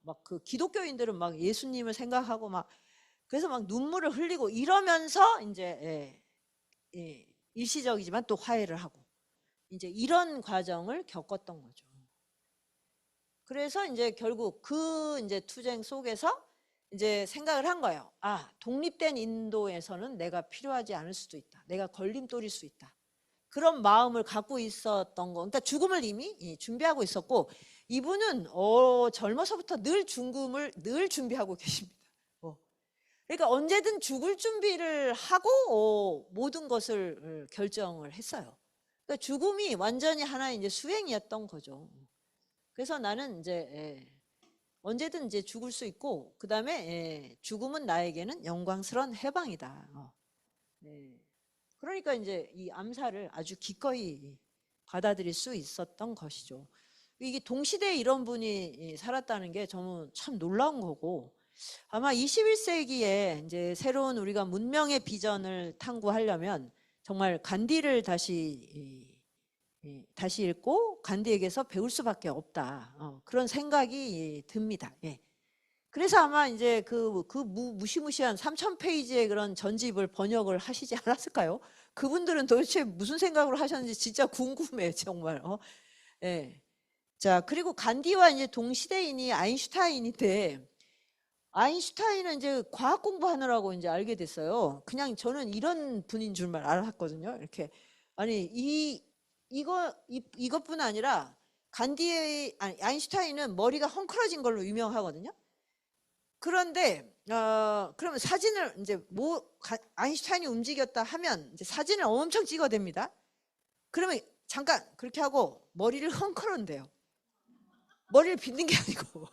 막 그 기독교인들은 막 예수님을 생각하고 막 그래서 막 눈물을 흘리고 이러면서 이제 일시적이지만 또 화해를 하고 이제 이런 과정을 겪었던 거죠. 그래서 이제 결국 그 이제 투쟁 속에서 이제 생각을 한 거예요. 아, 독립된 인도에서는 내가 필요하지 않을 수도 있다. 내가 걸림돌일 수 있다. 그런 마음을 갖고 있었던 거. 그러니까 죽음을 이미 준비하고 있었고 이분은 젊어서부터 늘 죽음을 늘 준비하고 계십니다. 그러니까 언제든 죽을 준비를 하고 모든 것을 결정을 했어요. 그러니까 죽음이 완전히 하나의 이제 수행이었던 거죠. 그래서 나는 이제 언제든 이제 죽을 수 있고 그 다음에 죽음은 나에게는 영광스러운 해방이다. 그러니까 이제 이 암살을 아주 기꺼이 받아들일 수 있었던 것이죠. 이게 동시대에 이런 분이 살았다는 게 저는 참 놀라운 거고 아마 21세기에 이제 새로운 우리가 문명의 비전을 탐구하려면 정말 간디를 다시 읽고 간디에게서 배울 수밖에 없다. 그런 생각이 듭니다. 그래서 아마 이제 그 무시무시한 3,000페이지의 그런 전집을 번역을 하시지 않았을까요? 그분들은 도대체 무슨 생각으로 하셨는지 진짜 궁금해, 정말. 자, 그리고 간디와 이제 동시대인이 아인슈타인인데, 아인슈타인은 이제 과학 공부하느라고 이제 알게 됐어요. 그냥 저는 이런 분인 줄만 알았거든요. 이렇게. 아니, 이것뿐 아니라 아인슈타인은 머리가 헝클어진 걸로 유명하거든요. 그런데 그러면 사진을 이제 아인슈타인이 움직였다 하면 이제 사진을 엄청 찍어댑니다. 그러면 잠깐 그렇게 하고 머리를 헝클어낸대요. 머리를 빗는 게 아니고.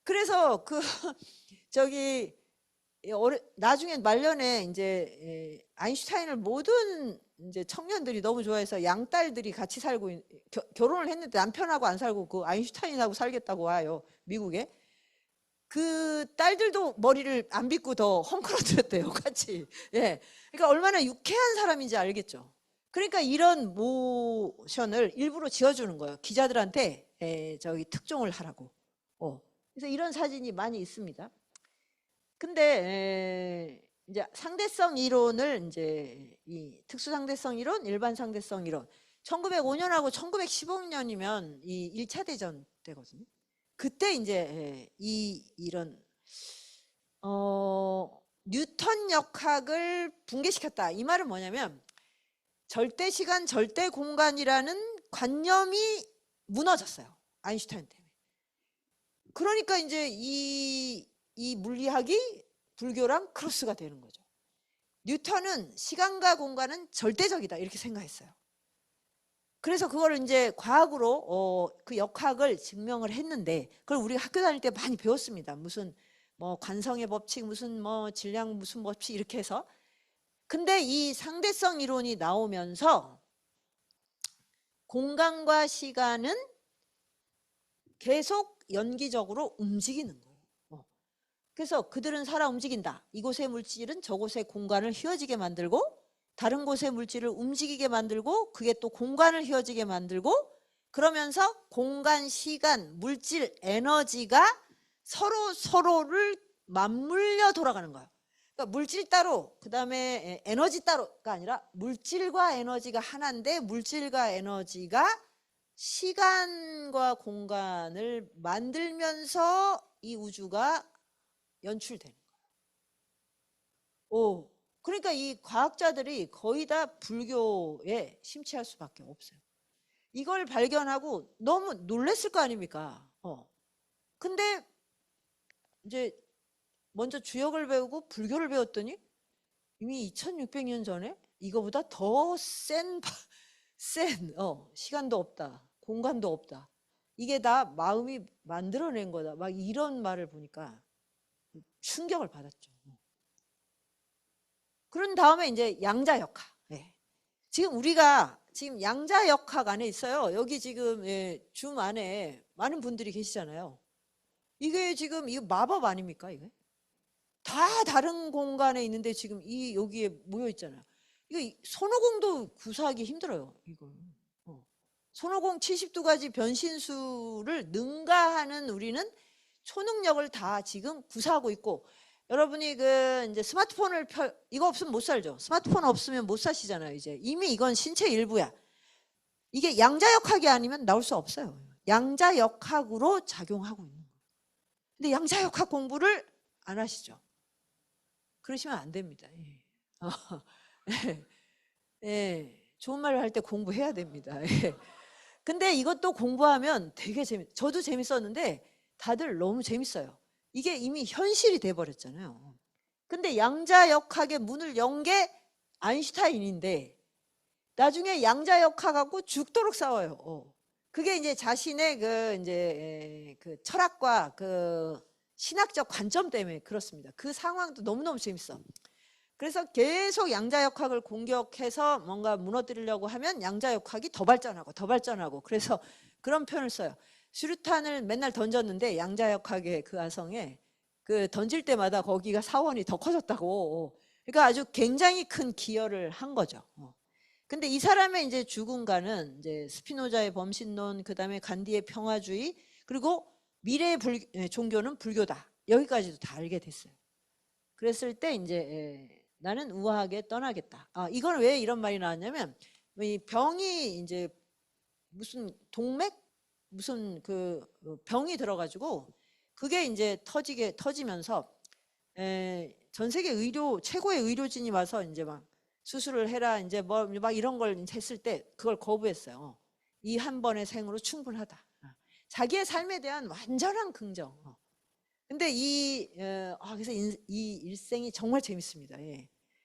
그래서 저기 나중에 말년에 이제 아인슈타인을 모든 이제 청년들이 너무 좋아해서 양딸들이 같이 살고 결혼을 했는데 남편하고 안 살고 그 아인슈타인하고 살겠다고 와요, 미국에. 그 딸들도 머리를 안 빗고 더 헝클어뜨렸대요, 같이. 그러니까 얼마나 유쾌한 사람인지 알겠죠. 그러니까 이런 모션을 일부러 지어주는 거예요, 기자들한테. 저기 특종을 하라고. 그래서 이런 사진이 많이 있습니다. 근데 이제 상대성 이론을 이제 이 특수 상대성 이론, 일반 상대성 이론 1905년하고 1915년이면 이 1차 대전 때거든요. 그때 이제 이런 뉴턴 역학을 붕괴시켰다. 이 말은 뭐냐면 절대 시간, 절대 공간이라는 관념이 무너졌어요, 아인슈타인 때문에. 그러니까 이제 이 물리학이 불교랑 크로스가 되는 거죠. 뉴턴은 시간과 공간은 절대적이다 이렇게 생각했어요. 그래서 그걸 이제 과학으로 그 역학을 증명을 했는데 그걸 우리가 학교 다닐 때 많이 배웠습니다. 무슨 뭐 관성의 법칙, 무슨 뭐 질량 무슨 법칙 이렇게 해서. 근데 이 상대성 이론이 나오면서 공간과 시간은 계속 연기적으로 움직이는 거예요. 그래서 그들은 살아 움직인다. 이곳의 물질은 저곳의 공간을 휘어지게 만들고 다른 곳의 물질을 움직이게 만들고 그게 또 공간을 휘어지게 만들고 그러면서 공간, 시간, 물질, 에너지가 서로를 맞물려 돌아가는 거예요. 그러니까 물질 따로 그 다음에 에너지 따로가 아니라 물질과 에너지가 하나인데 물질과 에너지가 시간과 공간을 만들면서 이 우주가 연출되는 거예요. 그러니까 이 과학자들이 거의 다 불교에 심취할 수밖에 없어요. 이걸 발견하고 너무 놀랬을 거 아닙니까? 근데 이제 먼저 주역을 배우고 불교를 배웠더니 이미 2600년 전에 이거보다 더 센 시간도 없다, 공간도 없다. 이게 다 마음이 만들어낸 거다. 막 이런 말을 보니까 충격을 받았죠. 그런 다음에 이제 양자역학. 지금 우리가 지금 양자역학 안에 있어요. 여기 지금 줌 안에 많은 분들이 계시잖아요. 이게 지금 이거 마법 아닙니까? 이게 다 다른 공간에 있는데 지금 여기에 모여 있잖아요. 이거 손오공도 구사하기 힘들어요. 이거. 손오공 72가지 변신수를 능가하는 우리는 초능력을 다 지금 구사하고 있고, 여러분이 그 이제 스마트폰을 이거 없으면 못 살죠. 스마트폰 없으면 못 사시잖아요. 이제 이미 이건 신체 일부야. 이게 양자역학이 아니면 나올 수 없어요. 양자역학으로 작용하고 있는 거예요. 근데 양자역학 공부를 안 하시죠. 그러시면 안 됩니다. 좋은 말을 할 때 공부해야 됩니다. 근데 이것도 공부하면 되게 저도 재밌었는데 다들 너무 재밌어요. 이게 이미 현실이 돼버렸잖아요. 근데 양자역학의 문을 연 게 아인슈타인인데 나중에 양자역학하고 죽도록 싸워요. 그게 이제 자신의 그 철학과 그 신학적 관점 때문에 그렇습니다. 그 상황도 너무너무 재밌어. 그래서 계속 양자역학을 공격해서 뭔가 무너뜨리려고 하면 양자역학이 더 발전하고 그래서 그런 표현을 써요. 수류탄을 맨날 던졌는데 양자역학의 그 아성에 그 던질 때마다 거기가 사원이 더 커졌다고. 그러니까 아주 굉장히 큰 기여를 한 거죠. 근데 이 사람의 이제 죽음과는 이제 스피노자의 범신론, 그다음에 간디의 평화주의, 그리고 미래의 종교는 불교다. 여기까지도 다 알게 됐어요. 그랬을 때 이제 나는 우아하게 떠나겠다. 이건 왜 이런 말이 나왔냐면 이 병이 이제 무슨 동맥 무슨 그 병이 들어가지고 그게 이제 터지면서 전 세계 최고의 의료진이 와서 이제 막 수술을 해라 이제 뭐 막 이런 걸 했을 때 그걸 거부했어요. 이 한 번의 생으로 충분하다. 자기의 삶에 대한 완전한 긍정. 근데 그래서 이 일생이 정말 재밌습니다.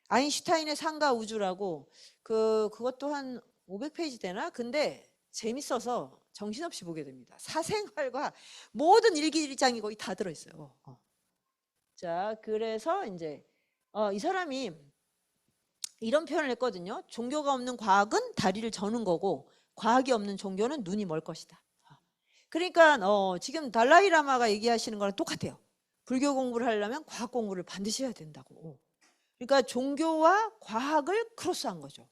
아인슈타인의 상가 우주라고 그것도 한 500페이지 되나? 근데 재밌어서 정신없이 보게 됩니다. 사생활과 모든 일기일장이 거의 다 들어있어요. 자, 그래서 이제 이 사람이 이런 표현을 했거든요. 종교가 없는 과학은 다리를 저는 거고 과학이 없는 종교는 눈이 멀 것이다. 그러니까 지금 달라이라마가 얘기하시는 거랑 똑같아요. 불교 공부를 하려면 과학 공부를 반드시 해야 된다고. 그러니까 종교와 과학을 크로스한 거죠.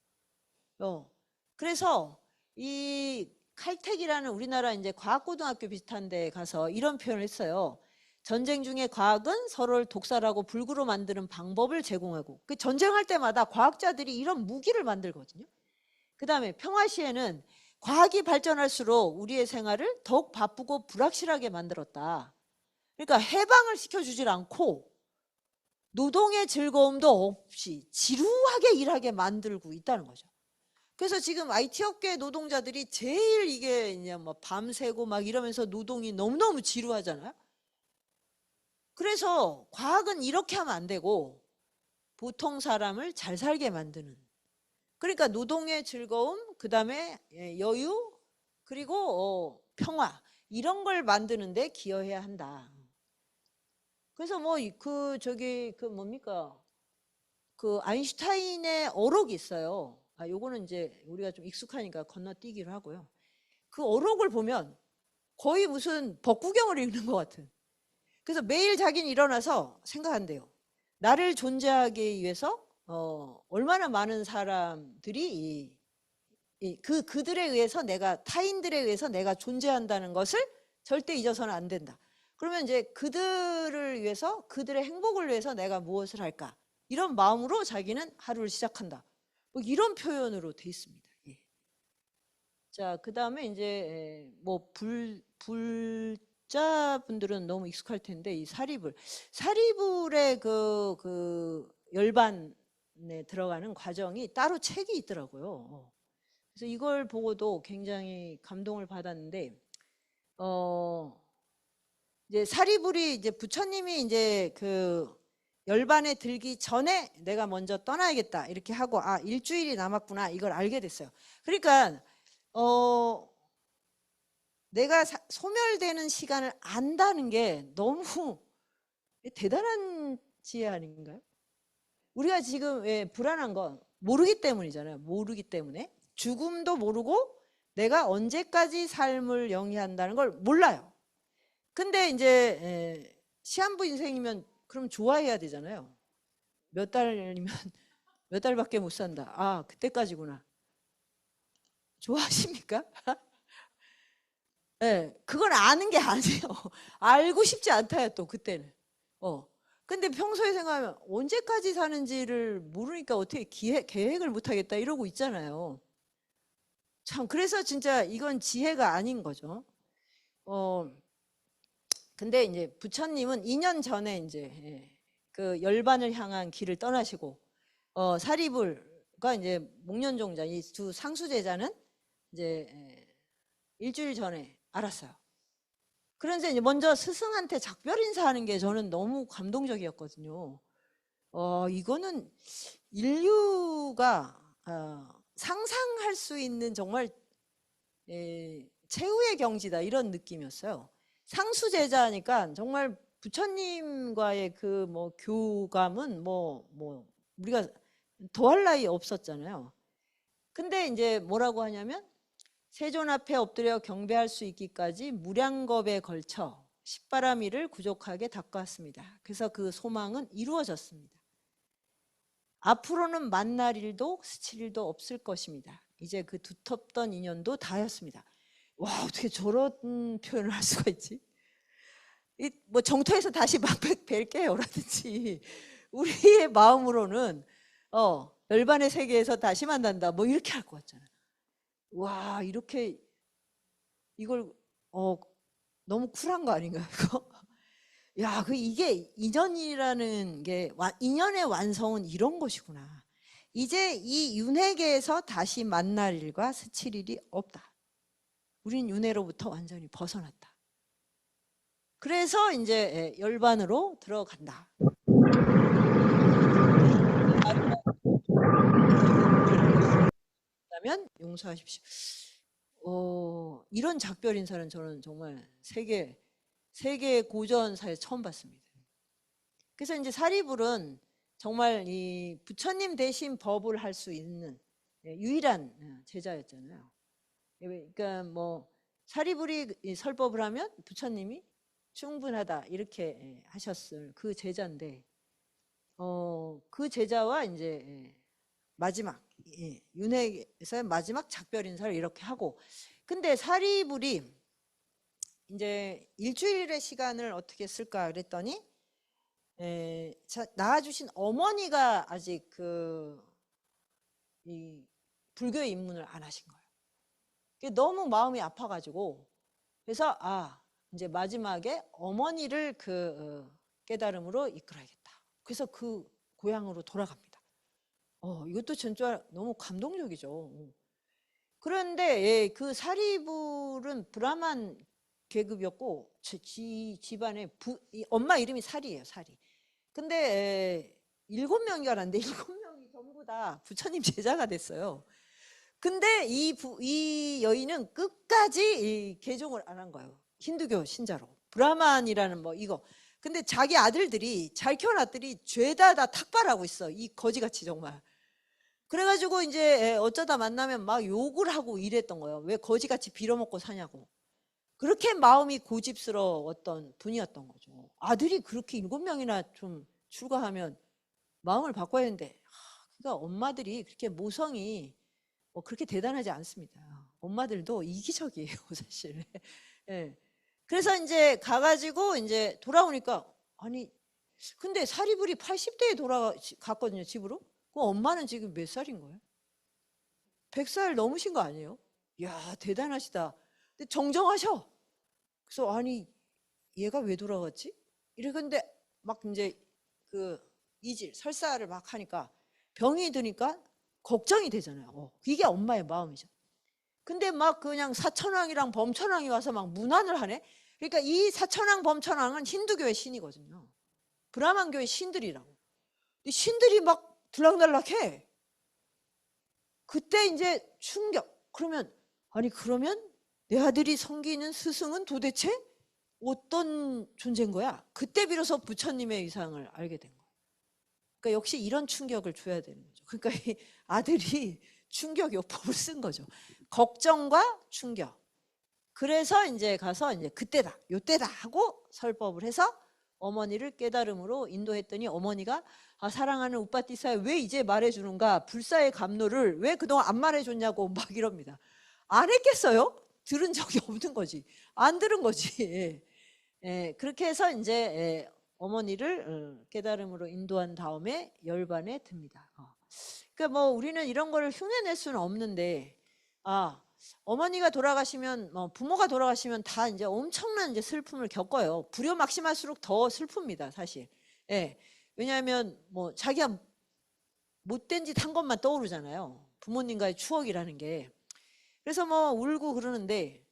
그래서 이 칼텍이라는 우리나라 이제 과학고등학교 비슷한 데 가서 이런 표현을 했어요. 전쟁 중에 과학은 서로를 독살하고 불구로 만드는 방법을 제공하고, 그 전쟁할 때마다 과학자들이 이런 무기를 만들거든요. 그 다음에 평화시에는 과학이 발전할수록 우리의 생활을 더욱 바쁘고 불확실하게 만들었다. 그러니까 해방을 시켜주질 않고 노동의 즐거움도 없이 지루하게 일하게 만들고 있다는 거죠. 그래서 지금 IT 업계 노동자들이 제일 이게 이제 뭐 밤새고 막 이러면서 노동이 너무너무 지루하잖아요. 그래서 과학은 이렇게 하면 안 되고 보통 사람을 잘 살게 만드는, 그러니까 노동의 즐거움, 그 다음에 여유, 그리고 평화, 이런 걸 만드는데 기여해야 한다. 그래서 뭐 뭡니까 그 아인슈타인의 어록이 있어요. 요거는 이제 우리가 좀 익숙하니까 건너뛰기로 하고요. 그 어록을 보면 거의 무슨 법구경을 읽는 것 같은. 그래서 매일 자기는 일어나서 생각한대요. 나를 존재하기 위해서 얼마나 많은 사람들이 그들에 의해서 타인들에 의해서 내가 존재한다는 것을 절대 잊어서는 안 된다. 그러면 이제 그들을 위해서, 그들의 행복을 위해서 내가 무엇을 할까? 이런 마음으로 자기는 하루를 시작한다. 뭐 이런 표현으로 돼 있습니다. 자, 그 다음에 이제 뭐 불자분들은 너무 익숙할 텐데 이 사리불의 그 열반에 들어가는 과정이 따로 책이 있더라고요. 그래서 이걸 보고도 굉장히 감동을 받았는데 이제 사리불이 이제 부처님이 이제 그 열반에 들기 전에 내가 먼저 떠나야겠다 이렇게 하고 일주일이 남았구나 이걸 알게 됐어요. 그러니까 내가 소멸되는 시간을 안다는 게 너무 대단한 지혜 아닌가요? 우리가 지금 왜 불안한 건 모르기 때문이잖아요. 모르기 때문에 죽음도 모르고 내가 언제까지 삶을 영위한다는 걸 몰라요. 근데 이제 시한부 인생이면 그럼 좋아해야 되잖아요. 몇 달이면 몇 달밖에 못 산다. 그때까지구나. 좋아하십니까? 예, 그걸 아는 게 아니에요. 알고 싶지 않다요, 또 그때는. 근데 평소에 생각하면 언제까지 사는지를 모르니까 어떻게 계획을 못 하겠다 이러고 있잖아요. 참, 그래서 진짜 이건 지혜가 아닌 거죠. 근데 이제 부처님은 2년 전에 이제 그 열반을 향한 길을 떠나시고, 사리불과 이제 목련종자 이 두 상수제자는 이제 일주일 전에 알았어요. 그래서 이제 먼저 스승한테 작별 인사하는 게 저는 너무 감동적이었거든요. 이거는 인류가 상상할 수 있는 정말 최후의 경지다 이런 느낌이었어요. 상수제자니까 정말 부처님과의 그 뭐 교감은 뭐 우리가 더할 나위 없었잖아요. 근데 이제 뭐라고 하냐면 세존 앞에 엎드려 경배할 수 있기까지 무량겁에 걸쳐 십바라미를 구족하게 닦았습니다. 그래서 그 소망은 이루어졌습니다. 앞으로는 만날 일도 스칠 일도 없을 것입니다. 이제 그 두텁던 인연도 다였습니다. 와, 어떻게 저런 표현을 할 수가 있지? 뭐 정토에서 다시 막 뵐게요라든지 우리의 마음으로는 열반의 세계에서 다시 만난다 뭐 이렇게 할 것 같잖아요. 와, 이렇게 이걸 너무 쿨한 거 아닌가요, 이거? 야, 이게 인연이라는 게 인연의 완성은 이런 것이구나. 이제 이 윤회계에서 다시 만날 일과 스칠 일이 없다. 우린 윤회로부터 완전히 벗어났다. 그래서 이제 열반으로 들어간다. 그러면 용서하십시오. 이런 작별 인사는 저는 정말 세계 고전사에서 처음 봤습니다. 그래서 이제 사리불은 정말 이 부처님 대신 법을 할 수 있는 유일한 제자였잖아요. 그러니까 뭐 사리불이 설법을 하면 부처님이 충분하다 이렇게 하셨을 그 제자인데, 그 제자와 이제 마지막 윤회에서의 마지막 작별 인사를 이렇게 하고, 근데 사리불이 이제 일주일의 시간을 어떻게 쓸까 그랬더니 낳아주신 어머니가 아직 이 불교의 입문을 안 하신 거예요. 너무 마음이 아파가지고, 그래서 이제 마지막에 어머니를 깨달음으로 이끌어야겠다. 그래서 그 고향으로 돌아갑니다. 이것도 진짜 너무 감동적이죠. 그런데 그 사리불은 브라만 계급이었고 집안에 엄마 이름이 사리예요, 사리. 근데 7명이 알았는데 7명이 전부 다 부처님 제자가 됐어요. 근데 이 여인은 끝까지 개종을 안 한 거예요. 힌두교 신자로. 브라만이라는 뭐 이거. 근데 자기 아들들이 잘 키워놨더니 죄다 다 탁발하고 있어. 이 거지같이 정말. 그래가지고 이제 어쩌다 만나면 막 욕을 하고 이랬던 거예요. 왜 거지같이 빌어먹고 사냐고. 그렇게 마음이 고집스러웠던 분이었던 거죠. 아들이 그렇게 7명이나 좀 출가하면 마음을 바꿔야 되는데, 그러니까 엄마들이 그렇게 모성이 그렇게 대단하지 않습니다. 엄마들도 이기적이에요, 사실. 예. 그래서 이제 가가지고 이제 돌아오니까, 아니, 근데 사리불이 80대에 돌아갔거든요, 집으로. 그럼 엄마는 지금 몇 살인 거예요? 100살 넘으신 거 아니에요? 이야, 대단하시다. 근데 정정하셔. 그래서 아니, 얘가 왜 돌아갔지? 이랬는데 막 이제 이질, 설사를 막 하니까 병이 드니까 걱정이 되잖아요. 이게 엄마의 마음이죠. 근데 막 그냥 사천왕이랑 범천왕이 와서 막 문안을 하네. 그러니까 이 사천왕 범천왕은 힌두교의 신이거든요. 브라만교의 신들이라고. 신들이 막 들락날락해. 그때 이제 충격. 그러면 내 아들이 섬기는 스승은 도대체 어떤 존재인 거야? 그때 비로소 부처님의 위상을 알게 된 거예요. 그러니까 역시 이런 충격을 줘야 되는 거죠. 그러니까 이 아들이 충격 요법을 쓴 거죠. 걱정과 충격. 그래서 이제 가서 이제 그때다, 요때다 하고 설법을 해서 어머니를 깨달음으로 인도했더니 어머니가 사랑하는 우빠띠사야 왜 이제 말해주는가? 불사의 감로를 왜 그동안 안 말해줬냐고 막 이럽니다. 안 했겠어요? 들은 적이 없는 거지. 안 들은 거지. 예, 그렇게 해서 이제 어머니를 깨달음으로 인도한 다음에 열반에 듭니다. 그러니까 뭐 우리는 이런 거를 흉내낼 수는 없는데, 어머니가 돌아가시면, 부모가 돌아가시면 다 이제 엄청난 이제 슬픔을 겪어요. 불효막심할수록 더 슬픕니다, 사실. 예. 왜냐하면 뭐 자기가 못된 짓 한 것만 떠오르잖아요. 부모님과의 추억이라는 게. 그래서 뭐 울고 그러는데,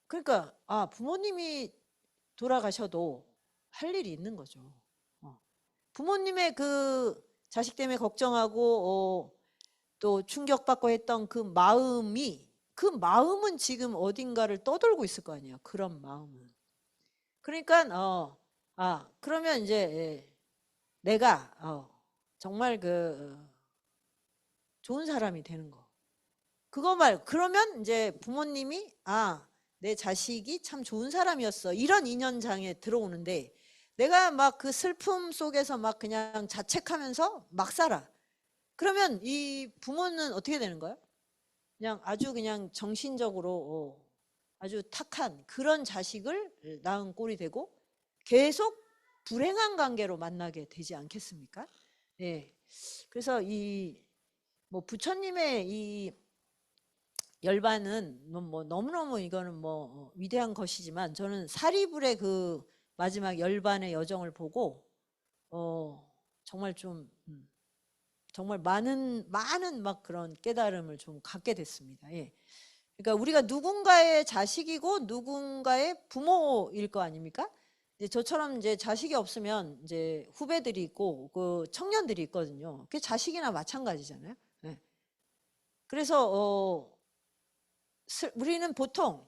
그러니까 부모님이 돌아가셔도 할 일이 있는 거죠. 부모님의 그 자식 때문에 걱정하고 또 충격받고 했던 그 마음은 지금 어딘가를 떠돌고 있을 거 아니에요. 그런 마음은. 그러니까 그러면 이제 내가 정말 그 좋은 사람이 되는 거. 그러면 이제 부모님이 내 자식이 참 좋은 사람이었어. 이런 인연장에 들어오는데, 내가 막 그 슬픔 속에서 막 그냥 자책하면서 막 살아. 그러면 이 부모는 어떻게 되는 거야? 아주 그냥 정신적으로 아주 탁한 그런 자식을 낳은 꼴이 되고 계속 불행한 관계로 만나게 되지 않겠습니까? 예. 그래서 뭐 부처님의 이 열반은 뭐 너무너무 이거는 뭐 위대한 것이지만, 저는 사리불의 그 마지막 열반의 여정을 보고 정말 좀 정말 많은 막 그런 깨달음을 좀 갖게 됐습니다. 예. 그러니까 우리가 누군가의 자식이고 누군가의 부모일 거 아닙니까? 이제 저처럼 이제 자식이 없으면 이제 후배들이 있고 그 청년들이 있거든요. 그게 자식이나 마찬가지잖아요. 예. 그래서 우리는 보통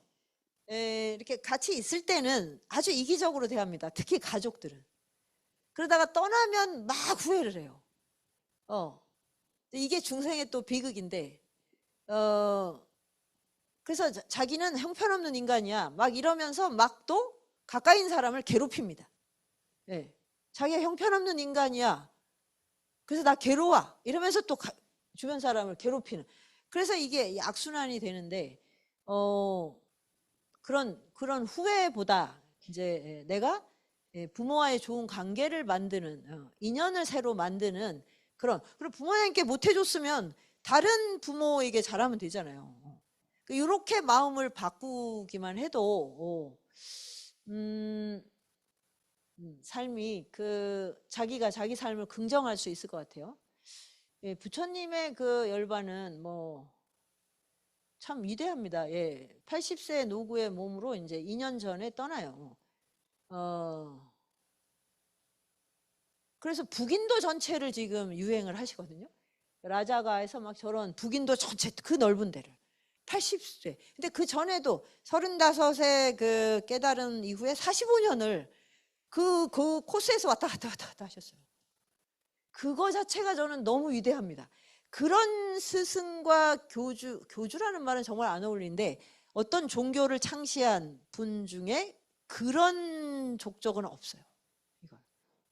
이렇게 같이 있을 때는 아주 이기적으로 대합니다. 특히 가족들은. 그러다가 떠나면 막 후회를 해요. 이게 중생의 또 비극인데, 그래서 자기는 형편없는 인간이야 막 이러면서 막 또 가까이 있는 사람을 괴롭힙니다. 예. 자기가 형편없는 인간이야, 그래서 나 괴로워 이러면서 또 주변 사람을 괴롭히는. 그래서 이게 악순환이 되는데, 그런 후회보다 이제 내가 부모와의 좋은 관계를 만드는, 인연을 새로 만드는 그리고 부모님께 못 해줬으면 다른 부모에게 잘하면 되잖아요. 이렇게 마음을 바꾸기만 해도 삶이 자기가 자기 삶을 긍정할 수 있을 것 같아요. 예, 부처님의 그 열반은 뭐 참 위대합니다. 예, 80세 노구의 몸으로 이제 2년 전에 떠나요. 그래서 북인도 전체를 지금 유행을 하시거든요. 라자가에서 막 저런 북인도 전체 그 넓은 데를 80세. 근데 그 전에도 35세 그 깨달은 이후에 45년을 그 코스에서 왔다 갔다 하셨어요. 그거 자체가 저는 너무 위대합니다. 그런 스승과 교주라는 말은 정말 안 어울리는데, 어떤 종교를 창시한 분 중에 그런 족적은 없어요.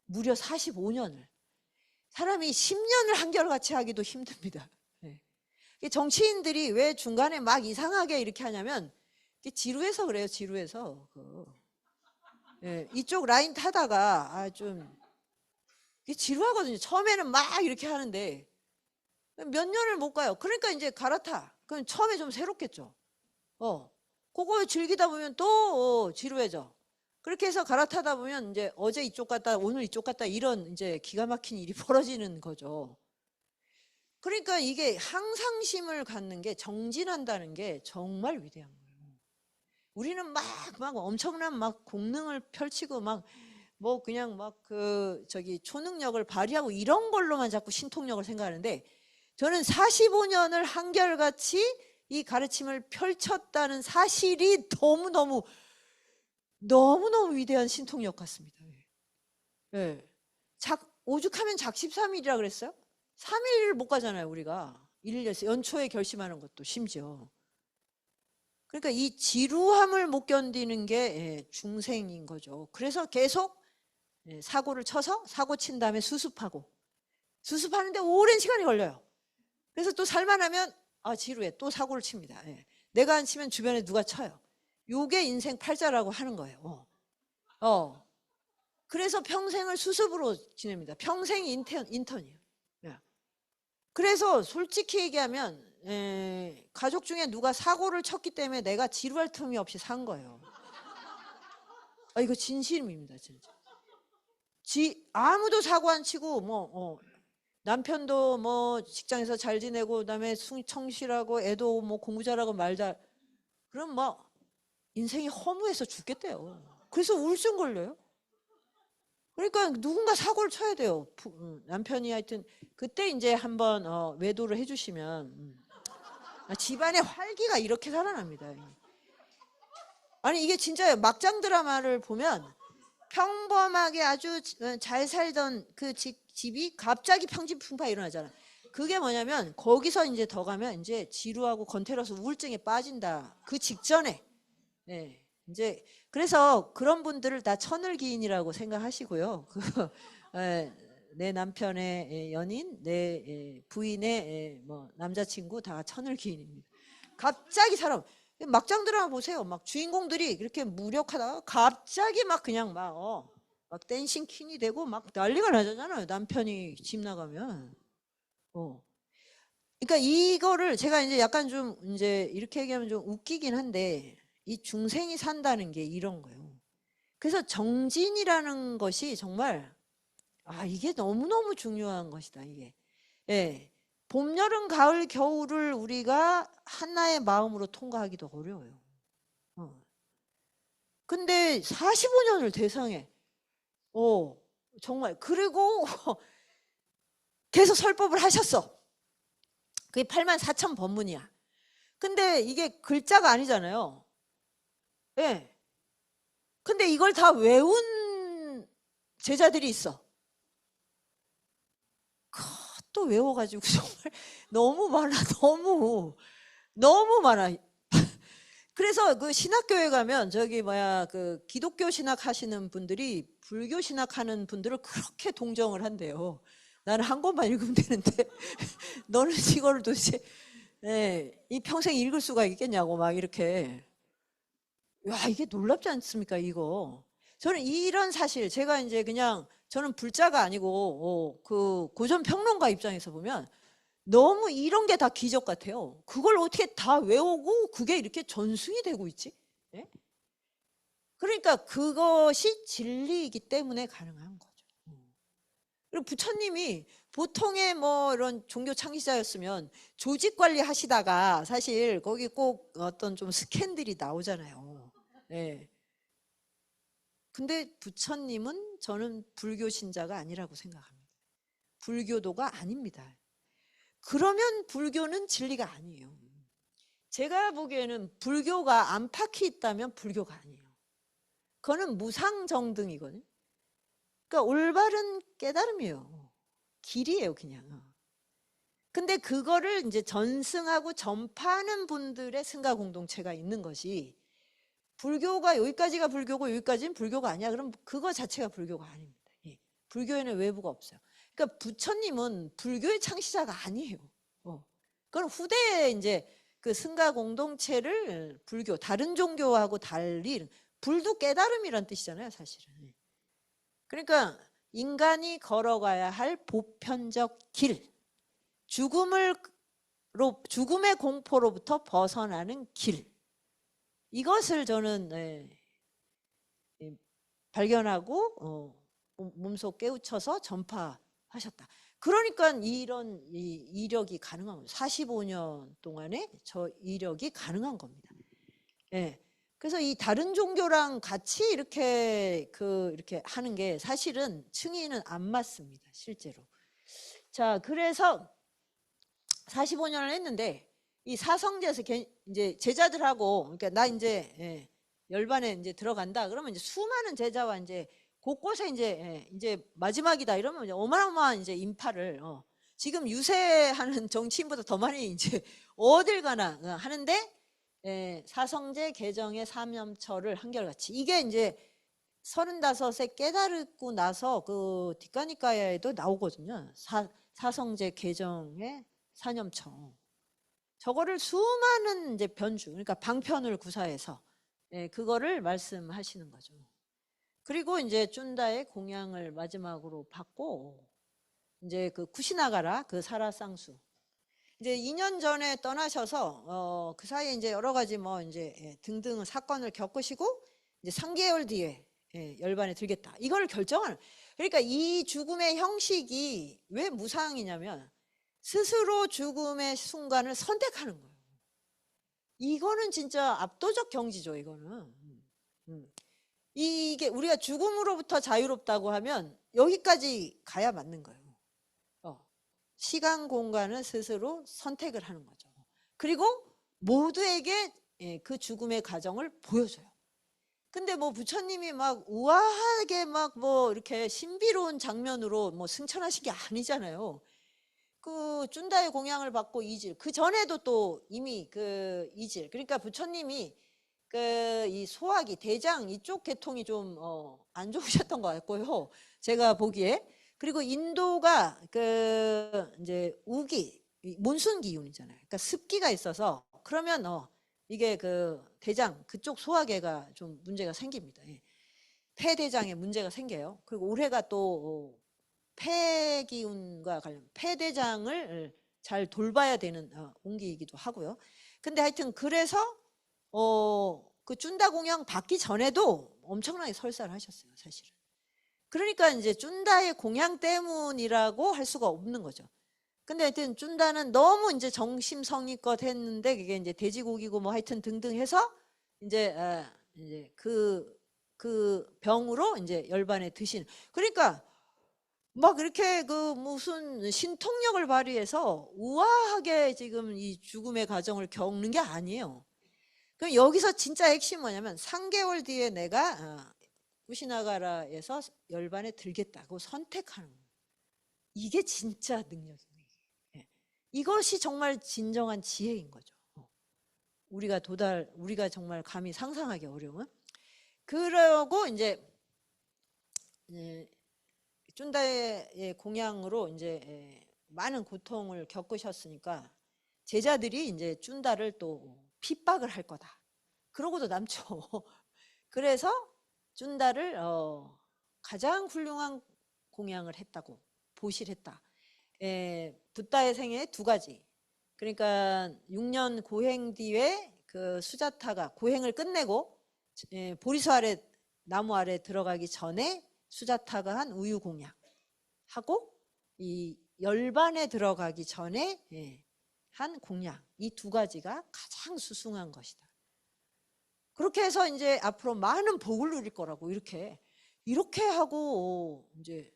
무려 45년을. 사람이 10년을 한결같이 하기도 힘듭니다. 정치인들이 왜 중간에 막 이상하게 이렇게 하냐면 지루해서 그래요. 지루해서. 이쪽 라인 타다가 좀 지루하거든요. 처음에는 막 이렇게 하는데 몇 년을 못 가요. 그러니까 이제 갈아타. 그럼 처음에 좀 새롭겠죠. 그거 즐기다 보면 또 지루해져. 그렇게 해서 갈아타다 보면 이제 어제 이쪽 갔다 오늘 이쪽 갔다 이런 이제 기가 막힌 일이 벌어지는 거죠. 그러니까 이게 항상심을 갖는 게, 정진한다는 게 정말 위대한 거예요. 우리는 막 엄청난 막 공능을 펼치고 뭐 그냥 초능력을 발휘하고 이런 걸로만 자꾸 신통력을 생각하는데, 저는 45년을 한결같이 이 가르침을 펼쳤다는 사실이 너무너무 위대한 신통력 같습니다. 예. 오죽하면 작십삼일이라 그랬어요? 3일을 못 가잖아요, 우리가. 연초에 결심하는 것도 심지어. 그러니까 이 지루함을 못 견디는 게 중생인 거죠. 그래서 계속 사고를 쳐서 사고 친 다음에 수습하는데 오랜 시간이 걸려요. 그래서 또 살만하면 지루해, 또 사고를 칩니다. 내가 안 치면 주변에 누가 쳐요. 요게 인생 팔자라고 하는 거예요. 그래서 평생을 수습으로 지냅니다. 평생 인턴이에요. 그래서 솔직히 얘기하면 가족 중에 누가 사고를 쳤기 때문에 내가 지루할 틈이 없이 산 거예요. 이거 진심입니다, 진짜. 아무도 사고 안 치고 남편도 뭐 직장에서 잘 지내고 그다음에 성실하고 애도 뭐 공부 잘하고 말잘, 그럼 뭐 인생이 허무해서 죽겠대요. 그래서 우울증 걸려요. 그러니까 누군가 사고를 쳐야 돼요. 남편이 하여튼 그때 이제 한번 외도를 해주시면 집안의 활기가 이렇게 살아납니다. 아니 이게 진짜예요. 막장 드라마를 보면 평범하게 아주 잘 살던 그 집이 갑자기 평지풍파 일어나잖아. 그게 뭐냐면 거기서 이제 더 가면 이제 지루하고 건태로서 우울증에 빠진다. 그 직전에. 네. 이제 그래서 그런 분들을 다 천을기인이라고 생각하시고요. 내 남편의 연인, 내 부인의 뭐 남자친구 다 천을기인입니다. 갑자기 사람 막장 드라마 보세요. 막 주인공들이 이렇게 무력하다가 갑자기 막 그냥 막 댄싱 퀸이 되고 막 난리가 나잖아요. 남편이 집 나가면. 그러니까 이거를 제가 이제 약간 좀 이제 이렇게 얘기하면 좀 웃기긴 한데 이 중생이 산다는 게 이런 거예요. 그래서 정진이라는 것이 정말 이게 너무너무 중요한 것이다. 이게. 예. 봄, 여름, 가을, 겨울을 우리가 하나의 마음으로 통과하기도 어려워요. 근데 45년을 대상에 정말 그리고 계속 설법을 하셨어. 그게 84,000 법문이야. 근데 이게 글자가 아니잖아요. 예. 근데 이걸 다 외운 제자들이 있어. 또 외워가지고 정말 너무 많아. 너무 많아. 그래서 그 신학교에 가면 그 기독교 신학 하시는 분들이 불교 신학 하는 분들을 그렇게 동정을 한대요. 나는 한 권만 읽으면 되는데 너는 이거를 도대체 이 평생 읽을 수가 있겠냐고 막 이렇게. 이게 놀랍지 않습니까 이거. 저는 이런 사실 제가 이제 그냥 저는 불자가 아니고 그 고전 평론가 입장에서 보면 너무 이런 게 다 기적 같아요. 그걸 어떻게 다 외우고 그게 이렇게 전승이 되고 있지? 네? 그러니까 그것이 진리이기 때문에 가능한 거죠. 그리고 부처님이 보통의 뭐 이런 종교 창시자였으면 조직 관리 하시다가 사실 거기 꼭 어떤 좀 스캔들이 나오잖아요. 네. 근데 부처님은 저는 불교 신자가 아니라고 생각합니다. 불교도가 아닙니다. 그러면 불교는 진리가 아니에요. 제가 보기에는 불교가 안팎이 있다면 불교가 아니에요. 그거는 무상정등이거든요. 그러니까 올바른 깨달음이에요. 길이에요, 그냥. 근데 그거를 이제 전승하고 전파하는 분들의 승가 공동체가 있는 것이 불교가 여기까지가 불교고 여기까지는 불교가 아니야. 그럼 그거 자체가 불교가 아닙니다. 불교에는 외부가 없어요. 그러니까 부처님은 불교의 창시자가 아니에요. 그건 후대에 이제 그 승가 공동체를 불교, 다른 종교하고 달리 불도 깨달음이란 뜻이잖아요, 사실은. 그러니까 인간이 걸어가야 할 보편적 길, 죽음의 공포로부터 벗어나는 길, 이것을 저는 발견하고 몸속 깨우쳐서 전파하셨다. 그러니까 이런 이력이 가능한 겁니다. 45년 동안에 저 이력이 가능한 겁니다. 그래서 이 다른 종교랑 같이 이렇게 이렇게 하는 게 사실은 층위는 안 맞습니다. 실제로. 자, 그래서 45년을 했는데 이 사성제에서 이제 제자들하고 그러니까 나 이제 열반에 이제 들어간다. 그러면 이제 수많은 제자와 이제 곳곳에 이제 마지막이다 이러면 이제 어마어마한 이제 인파를 지금 유세하는 정치인보다 더 많이 이제 어딜 가나 하는데 사성제 개정의 사념처를 한결같이 이게 이제 35세 깨달고 나서 그 뒷가니까야에도 나오거든요. 사성제 개정의 사념처. 저거를 수많은 이제 변주, 그러니까 방편을 구사해서 그거를 말씀하시는 거죠. 그리고 이제 쭌다의 공양을 마지막으로 받고 이제 그 쿠시나가라 그 사라 쌍수 이제 2년 전에 떠나셔서 그 사이에 이제 여러 가지 뭐 이제 등등 사건을 겪으시고 이제 3개월 뒤에 열반에 들겠다. 이걸 결정하는. 그러니까 이 죽음의 형식이 왜 무상이냐면 스스로 죽음의 순간을 선택하는 거예요. 이거는 진짜 압도적 경지죠, 이거는. 이게 우리가 죽음으로부터 자유롭다고 하면 여기까지 가야 맞는 거예요. 시간 공간을 스스로 선택을 하는 거죠. 그리고 모두에게 그 죽음의 과정을 보여줘요. 근데 뭐 부처님이 막 우아하게 막 뭐 이렇게 신비로운 장면으로 뭐 승천하신 게 아니잖아요. 그 쭌다의 공양을 받고 이질, 그 전에도 또 이미 그 이질, 그러니까 부처님이 그 이 소화기, 대장 이쪽 계통이 좀 안 좋으셨던 것 같고요. 제가 보기에. 그리고 인도가 그 이제 우기, 몬순 기운이잖아요. 그러니까 습기가 있어서 그러면 이게 그 대장 그쪽 소화계가 좀 문제가 생깁니다. 폐대장에 문제가 생겨요. 그리고 올해가 또 폐기운과 관련 폐대장을 잘 돌봐야 되는 운기이기도 하고요. 근데 하여튼 그래서 그 쭌다 공양 받기 전에도 엄청나게 설사를 하셨어요, 사실은. 그러니까 이제 쭌다의 공양 때문이라고 할 수가 없는 거죠. 근데 하여튼 쭌다는 너무 이제 정심성의껏 했는데 그게 이제 돼지고기고 뭐 하여튼 등등 해서 이제 그 병으로 이제 열반에 드신. 그러니까 막 이렇게 그 무슨 신통력을 발휘해서 우아하게 지금 이 죽음의 과정을 겪는 게 아니에요. 그럼 여기서 진짜 핵심이 뭐냐면 3개월 뒤에 내가 쿠시나가라에서 열반에 들겠다고 선택하는 거예요. 이게 진짜 능력입니다. 이것이 정말 진정한 지혜인 거죠. 우리가 정말 감히 상상하기 어려운. 그러고 이제 쭌다의 공양으로 이제 많은 고통을 겪으셨으니까 제자들이 이제 쭌다를 또 핍박을 할 거다. 그러고도 남죠. 그래서 쭌다를 가장 훌륭한 공양을 했다고 보실했다. 붓다의 생애 2가지. 그러니까 6년 고행 뒤에 그 수자타가 고행을 끝내고 보리수 아래 나무 아래 들어가기 전에 수자타가 한 우유 공양 하고 이 열반에 들어가기 전에 한 공양, 이 2가지가 가장 수승한 것이다. 그렇게 해서 이제 앞으로 많은 복을 누릴 거라고 이렇게 하고 이제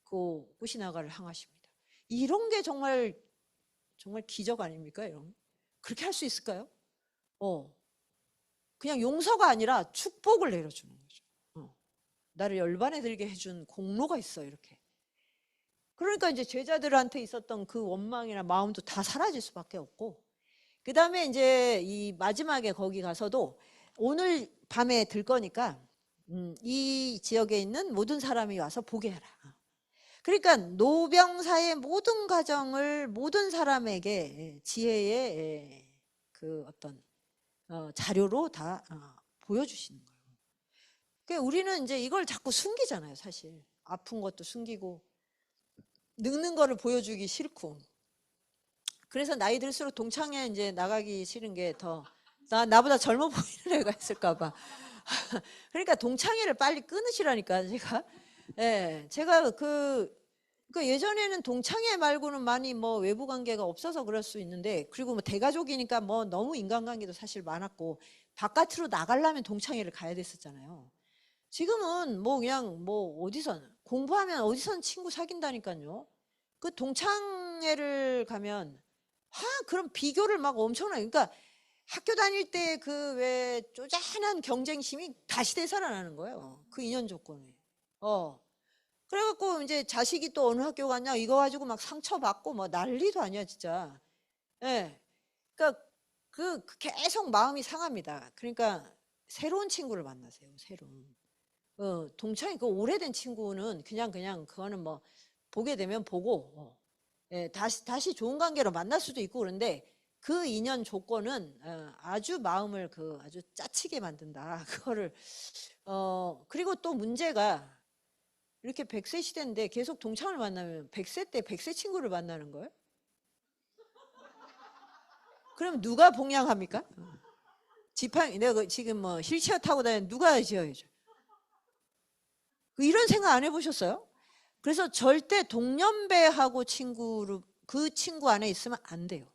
그 쿠시나가를 향하십니다. 이런 게 정말 기적 아닙니까? 이런 그렇게 할 수 있을까요? 그냥 용서가 아니라 축복을 내려주는 거죠. 나를 열반에 들게 해준 공로가 있어 이렇게. 그러니까 이제 제자들한테 있었던 그 원망이나 마음도 다 사라질 수밖에 없고, 그 다음에 이제 이 마지막에 거기 가서도 오늘 밤에 들 거니까 이 지역에 있는 모든 사람이 와서 보게 해라. 그러니까 노병사의 모든 과정을 모든 사람에게 지혜의 그 어떤 자료로 다 보여주시는 거예요. 그러니까 우리는 이제 이걸 자꾸 숨기잖아요, 사실. 아픈 것도 숨기고 늙는 거를 보여주기 싫고. 그래서 나이 들수록 동창회 이제 나가기 싫은 게 더 나보다 젊어 보이는 애가 있을까봐. 그러니까 동창회를 빨리 끊으시라니까 제가 그 예전에는 동창회 말고는 많이 뭐 외부 관계가 없어서 그럴 수 있는데, 그리고 뭐 대가족이니까 뭐 너무 인간관계도 사실 많았고 바깥으로 나가려면 동창회를 가야 됐었잖아요. 지금은 뭐 그냥 뭐 어디선 공부하면 어디선 친구 사귄다니까요. 그 동창회를 가면 그런 비교를 막 엄청나게, 그러니까 학교 다닐 때 그 왜 쪼잔한 경쟁심이 다시 되살아나는 거예요. 그 인연 조건에. 그래갖고 이제 자식이 또 어느 학교 갔냐 이거 가지고 막 상처받고 뭐 난리도 아니야 진짜. 그러니까 계속 마음이 상합니다. 그러니까 새로운 친구를 만나세요. 새로운. 동창이 그 오래된 친구는 그냥 그거는 뭐 보게 되면 보고 다시 좋은 관계로 만날 수도 있고, 그런데 그 인연 조건은 아주 마음을 아주 짜치게 만든다. 그거를 그리고 또 문제가 이렇게 100세 시대인데 계속 동창을 만나면 100세 때 100세 친구를 만나는 거예요? 그럼 누가 봉양합니까? 내가 지금 뭐 휠체어 타고 다니는 누가 지어야죠? 이런 생각 안 해보셨어요? 그래서 절대 동년배하고 그 친구 안에 있으면 안 돼요.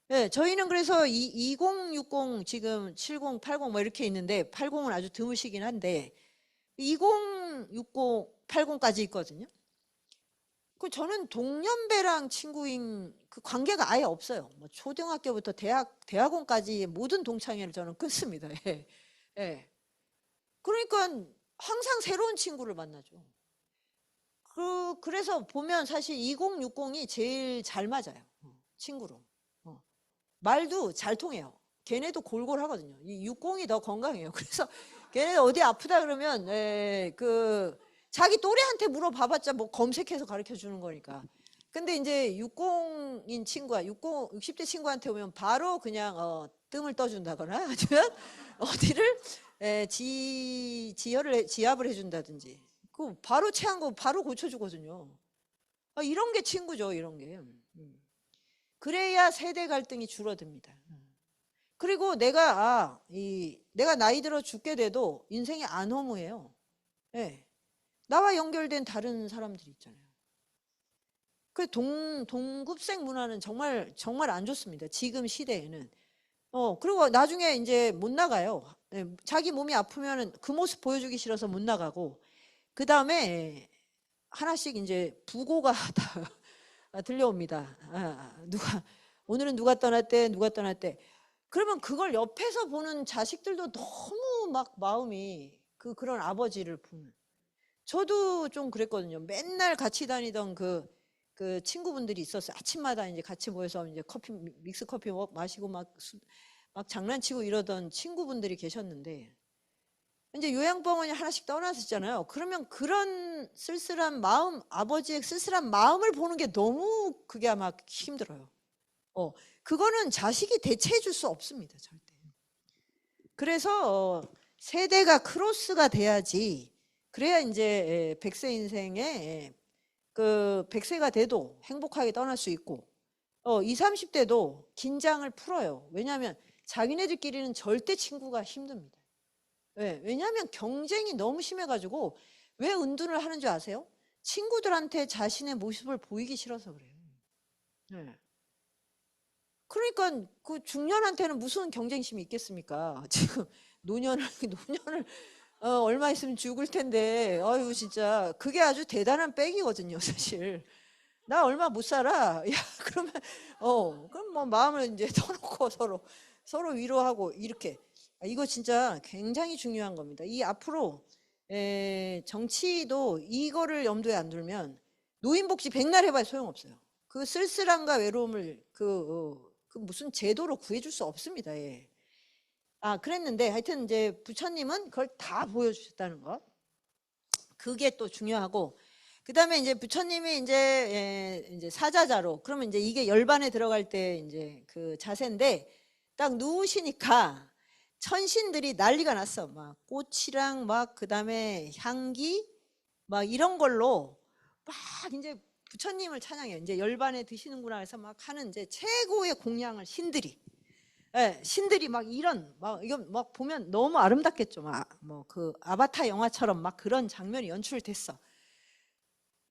네, 저희는 그래서 2060 지금 70, 80 뭐 이렇게 있는데 80은 아주 드무시긴 한데 2060, 80까지 있거든요. 저는 동년배랑 친구인 그 관계가 아예 없어요. 뭐 초등학교부터 대학원까지 모든 동창회를 저는 끊습니다. 예. 예. 그러니까 항상 새로운 친구를 만나죠. 그래서 보면 사실 2060이 제일 잘 맞아요. 친구로. 말도 잘 통해요. 걔네도 골골하거든요. 이 60이 더 건강해요. 그래서 걔네 어디 아프다 그러면 자기 또래한테 물어봐봤자 뭐 검색해서 가르쳐 주는 거니까. 근데 이제 60인 친구가 60대 친구한테 오면 바로 그냥 뜸을 떠준다거나 아니면 어디를 지압을 해준다든지 바로 체한 거 바로 고쳐주거든요. 이런 게 친구죠. 이런 게. 그래야 세대 갈등이 줄어듭니다. 그리고 내가 나이 들어 죽게 돼도 인생이 안 허무해요. 네. 나와 연결된 다른 사람들이 있잖아요. 그 동급생 문화는 정말 정말 안 좋습니다. 지금 시대에는. 그리고 나중에 이제 못 나가요. 네. 자기 몸이 아프면은 그 모습 보여주기 싫어서 못 나가고 그 다음에 하나씩 이제 부고가 다 들려옵니다. 오늘은 누가 떠났대, 누가 떠났대. 그러면 그걸 옆에서 보는 자식들도 너무 막 마음이 그런 아버지를 보는. 저도 좀 그랬거든요. 맨날 같이 다니던 그 친구분들이 있었어요. 아침마다 이제 같이 모여서 이제 믹스 커피 마시고 막 장난치고 이러던 친구분들이 계셨는데 이제 요양병원이 하나씩 떠났었잖아요. 그러면 그런 쓸쓸한 마음, 아버지의 쓸쓸한 마음을 보는 게 너무 그게 아마 힘들어요. 그거는 자식이 대체해 줄 수 없습니다. 절대. 그래서 세대가 크로스가 돼야지 그래야 이제 100세 인생에 100세가 돼도 행복하게 떠날 수 있고 20, 30대도 긴장을 풀어요. 왜냐하면 자기네들끼리는 절대 친구가 힘듭니다. 왜냐하면 경쟁이 너무 심해가지고 왜 은둔을 하는 줄 아세요? 친구들한테 자신의 모습을 보이기 싫어서 그래요. 네. 그러니까 그 중년한테는 무슨 경쟁심이 있겠습니까? 지금 노년을 얼마 있으면 죽을 텐데 아유 진짜 그게 아주 대단한 백이거든요 사실. 나 얼마 못 살아. 야 그러면 그럼 뭐 마음을 이제 터놓고 서로 위로하고 이렇게 이거 진짜 굉장히 중요한 겁니다. 이 앞으로 정치도 이거를 염두에 안 두면 노인복지 백날 해봐야 소용없어요. 그 쓸쓸함과 외로움을 그 무슨 제도로 구해줄 수 없습니다. 예. 그랬는데 하여튼 이제 부처님은 그걸 다 보여주셨다는 거. 그게 또 중요하고 그 다음에 이제 부처님이 이제 사자자로 그러면 이제 이게 열반에 들어갈 때 이제 그 자세인데 딱 누우시니까 천신들이 난리가 났어. 막 꽃이랑 막 그 다음에 향기 막 이런 걸로 막 이제 부처님을 찬양해요. 이제 열반에 드시는구나 해서 막 하는 이제 최고의 공양을 신들이 막 이건 막 보면 너무 아름답겠죠. 뭐 그 아바타 영화처럼 막 그런 장면이 연출됐어.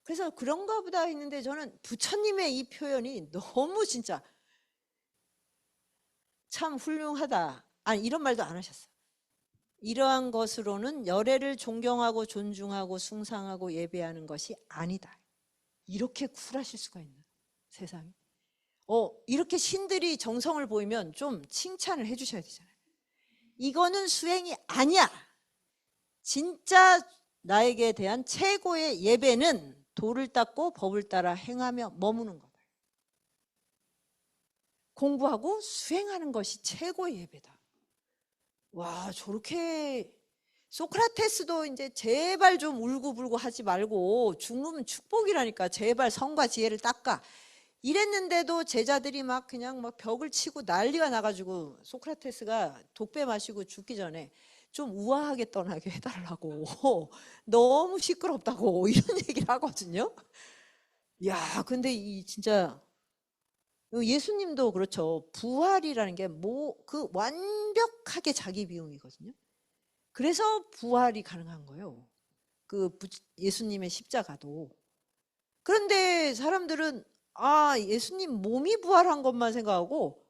그래서 그런가 보다 했는데 저는 부처님의 이 표현이 너무 진짜 참 훌륭하다. 이런 말도 안 하셨어요. 이러한 것으로는 열애를 존경하고 존중하고 숭상하고 예배하는 것이 아니다. 이렇게 쿨하실 수가 있나 세상에. 이렇게 신들이 정성을 보이면 좀 칭찬을 해주셔야 되잖아요. 이거는 수행이 아니야. 진짜 나에게 대한 최고의 예배는 도를 닦고 법을 따라 행하며 머무는 거다. 공부하고 수행하는 것이 최고의 예배다. 와 저렇게 소크라테스도 이제 제발 좀 울고불고 하지 말고 죽으면 축복이라니까 제발 성과 지혜를 닦아 이랬는데도 제자들이 막 그냥 막 벽을 치고 난리가 나가지고 소크라테스가 독배 마시고 죽기 전에 좀 우아하게 떠나게 해달라고 너무 시끄럽다고 이런 얘기를 하거든요. 야, 근데 이 진짜 예수님도 그렇죠. 부활이라는 게 그 완벽하게 자기 비용이거든요. 그래서 부활이 가능한 거예요. 예수님의 십자가도. 그런데 사람들은 예수님 몸이 부활한 것만 생각하고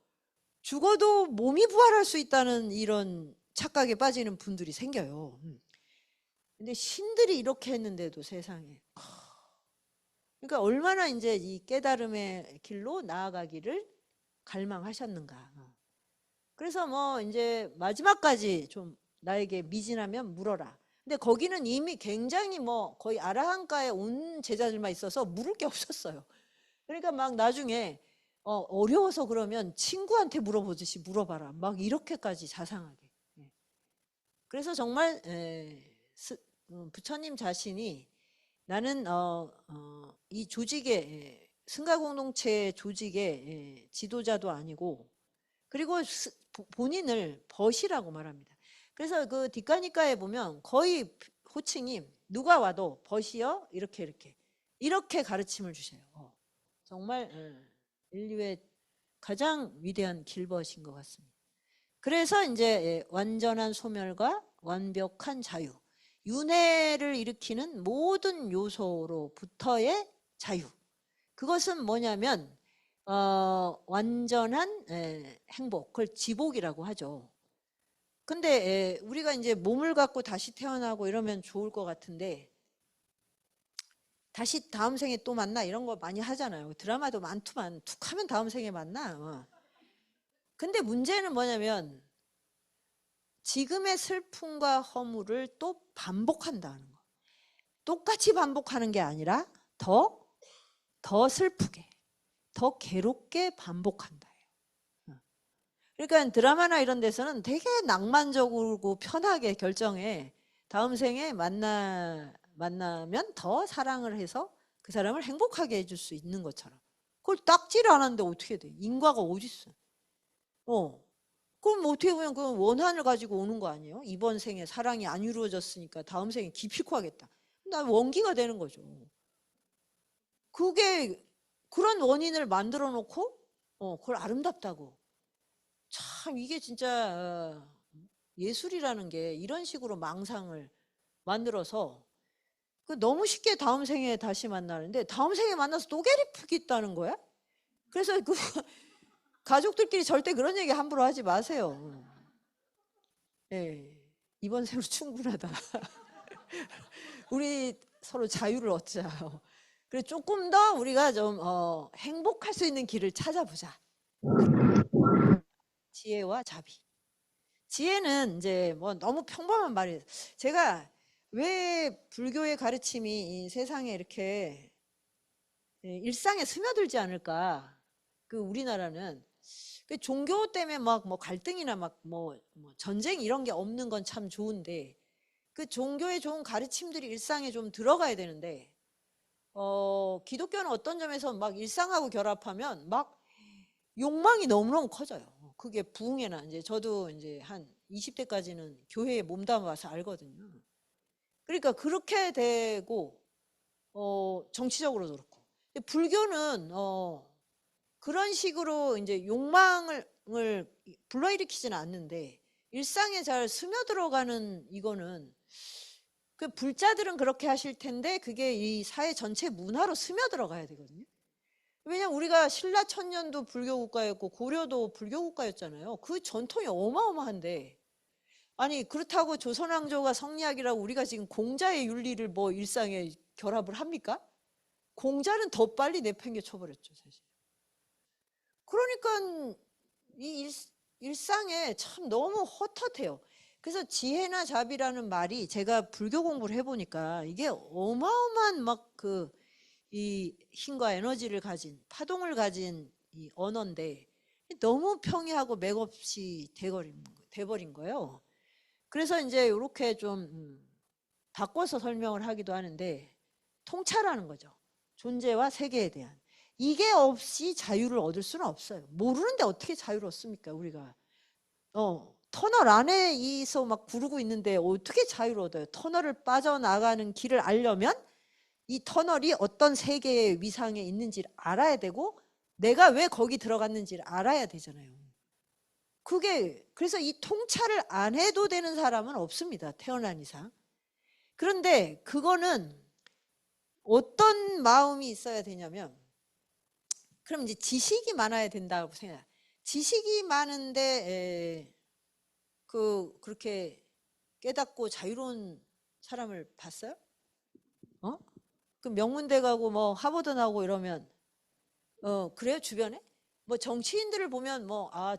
죽어도 몸이 부활할 수 있다는 이런 착각에 빠지는 분들이 생겨요. 근데 신들이 이렇게 했는데도 세상에. 그러니까 얼마나 이제 이 깨달음의 길로 나아가기를 갈망하셨는가. 그래서 뭐 이제 마지막까지 좀 나에게 미진하면 물어라. 근데 거기는 이미 굉장히 뭐 거의 아라한가에 온 제자들만 있어서 물을 게 없었어요. 그러니까 막 나중에 어려워서 그러면 친구한테 물어보듯이 물어봐라. 막 이렇게까지 자상하게. 그래서 정말 부처님 자신이 나는 이 조직의 승가공동체 조직의 지도자도 아니고 그리고 본인을 벗이라고 말합니다. 그래서 그 뒷가니까에 보면 거의 호칭이 누가 와도 벗이여 이렇게 가르침을 주셔요. 정말 인류의 가장 위대한 길벗인 것 같습니다. 그래서 이제 완전한 소멸과 완벽한 자유, 윤회를 일으키는 모든 요소로부터의 자유. 그것은 뭐냐면 완전한 행복, 그걸 지복이라고 하죠. 근데 우리가 이제 몸을 갖고 다시 태어나고 이러면 좋을 것 같은데 다시 다음 생에 또 만나 이런 거 많이 하잖아요. 드라마도 많더만 툭 하면 다음 생에 만나. 근데 문제는 뭐냐면 지금의 슬픔과 허물을 또 반복한다는 거. 똑같이 반복하는 게 아니라 더 슬프게, 더 괴롭게 반복한다. 그러니까 드라마나 이런 데서는 되게 낭만적이고 편하게 결정해. 다음 생에 만나면 더 사랑을 해서 그 사람을 행복하게 해줄 수 있는 것처럼. 그걸 딱지를 안 하는데 어떻게 돼? 인과가 어딨어? 그럼 어떻게 보면 그 원한을 가지고 오는 거 아니에요? 이번 생에 사랑이 안 이루어졌으니까 다음 생에 기필코 하겠다. 나 원기가 되는 거죠. 그게 그런 원인을 만들어 놓고 그걸 아름답다고. 참 이게 진짜 예술이라는 게 이런 식으로 망상을 만들어서 너무 쉽게 다음 생에 다시 만나는데 다음 생에 만나서 또 괴롭히겠다는 거야? 그래서 그 가족들끼리 절대 그런 얘기 함부로 하지 마세요. 네, 이번 생으로 충분하다. 우리 서로 자유를 얻자. 그래 조금 더 우리가 좀 행복할 수 있는 길을 찾아보자. 지혜와 자비. 지혜는 이제 뭐 너무 평범한 말이에요. 제가 왜 불교의 가르침이 이 세상에 이렇게 일상에 스며들지 않을까? 우리나라는 종교 때문에 막 뭐 갈등이나 막 뭐 전쟁 이런 게 없는 건 참 좋은데 종교의 좋은 가르침들이 일상에 좀 들어가야 되는데 기독교는 어떤 점에서 막 일상하고 결합하면 막 욕망이 너무너무 커져요. 그게 부흥회나 이제 저도 이제 한 20대까지는 교회에 몸담아서 알거든요. 그러니까 그렇게 되고 정치적으로도 그렇고. 불교는 그런 식으로 이제 욕망을 불러일으키지는 않는데 일상에 잘 스며들어가는 이거는 불자들은 그렇게 하실 텐데 그게 이 사회 전체 문화로 스며들어가야 되거든요. 왜냐면 우리가 신라 천년도 불교 국가였고 고려도 불교 국가였잖아요. 그 전통이 어마어마한데 아니 그렇다고 조선왕조가 성리학이라고 우리가 지금 공자의 윤리를 뭐 일상에 결합을 합니까? 공자는 더 빨리 내팽개 쳐버렸죠 사실. 그러니까 이 일상에 참 너무 헛헛해요. 그래서 지혜나 자비라는 말이 제가 불교 공부를 해보니까 이게 어마어마한 막 이 힘과 에너지를 가진 파동을 가진 이 언어인데 너무 평이하고 맥없이 돼버린 거예요. 그래서 이제 이렇게 좀 바꿔서 설명을 하기도 하는데 통찰하는 거죠. 존재와 세계에 대한. 이게 없이 자유를 얻을 수는 없어요. 모르는데 어떻게 자유를 얻습니까, 우리가? 터널 안에서 막 구르고 있는데 어떻게 자유를 얻어요? 터널을 빠져나가는 길을 알려면 이 터널이 어떤 세계의 위상에 있는지를 알아야 되고 내가 왜 거기 들어갔는지를 알아야 되잖아요. 그래서 이 통찰을 안 해도 되는 사람은 없습니다, 태어난 이상. 그런데 그거는 어떤 마음이 있어야 되냐면, 그럼 이제 지식이 많아야 된다고 생각해요. 지식이 많은데 그렇게 깨닫고 자유로운 사람을 봤어요? 그 명문대 가고 뭐 하버드 나오고 이러면 그래요, 주변에? 뭐 정치인들을 보면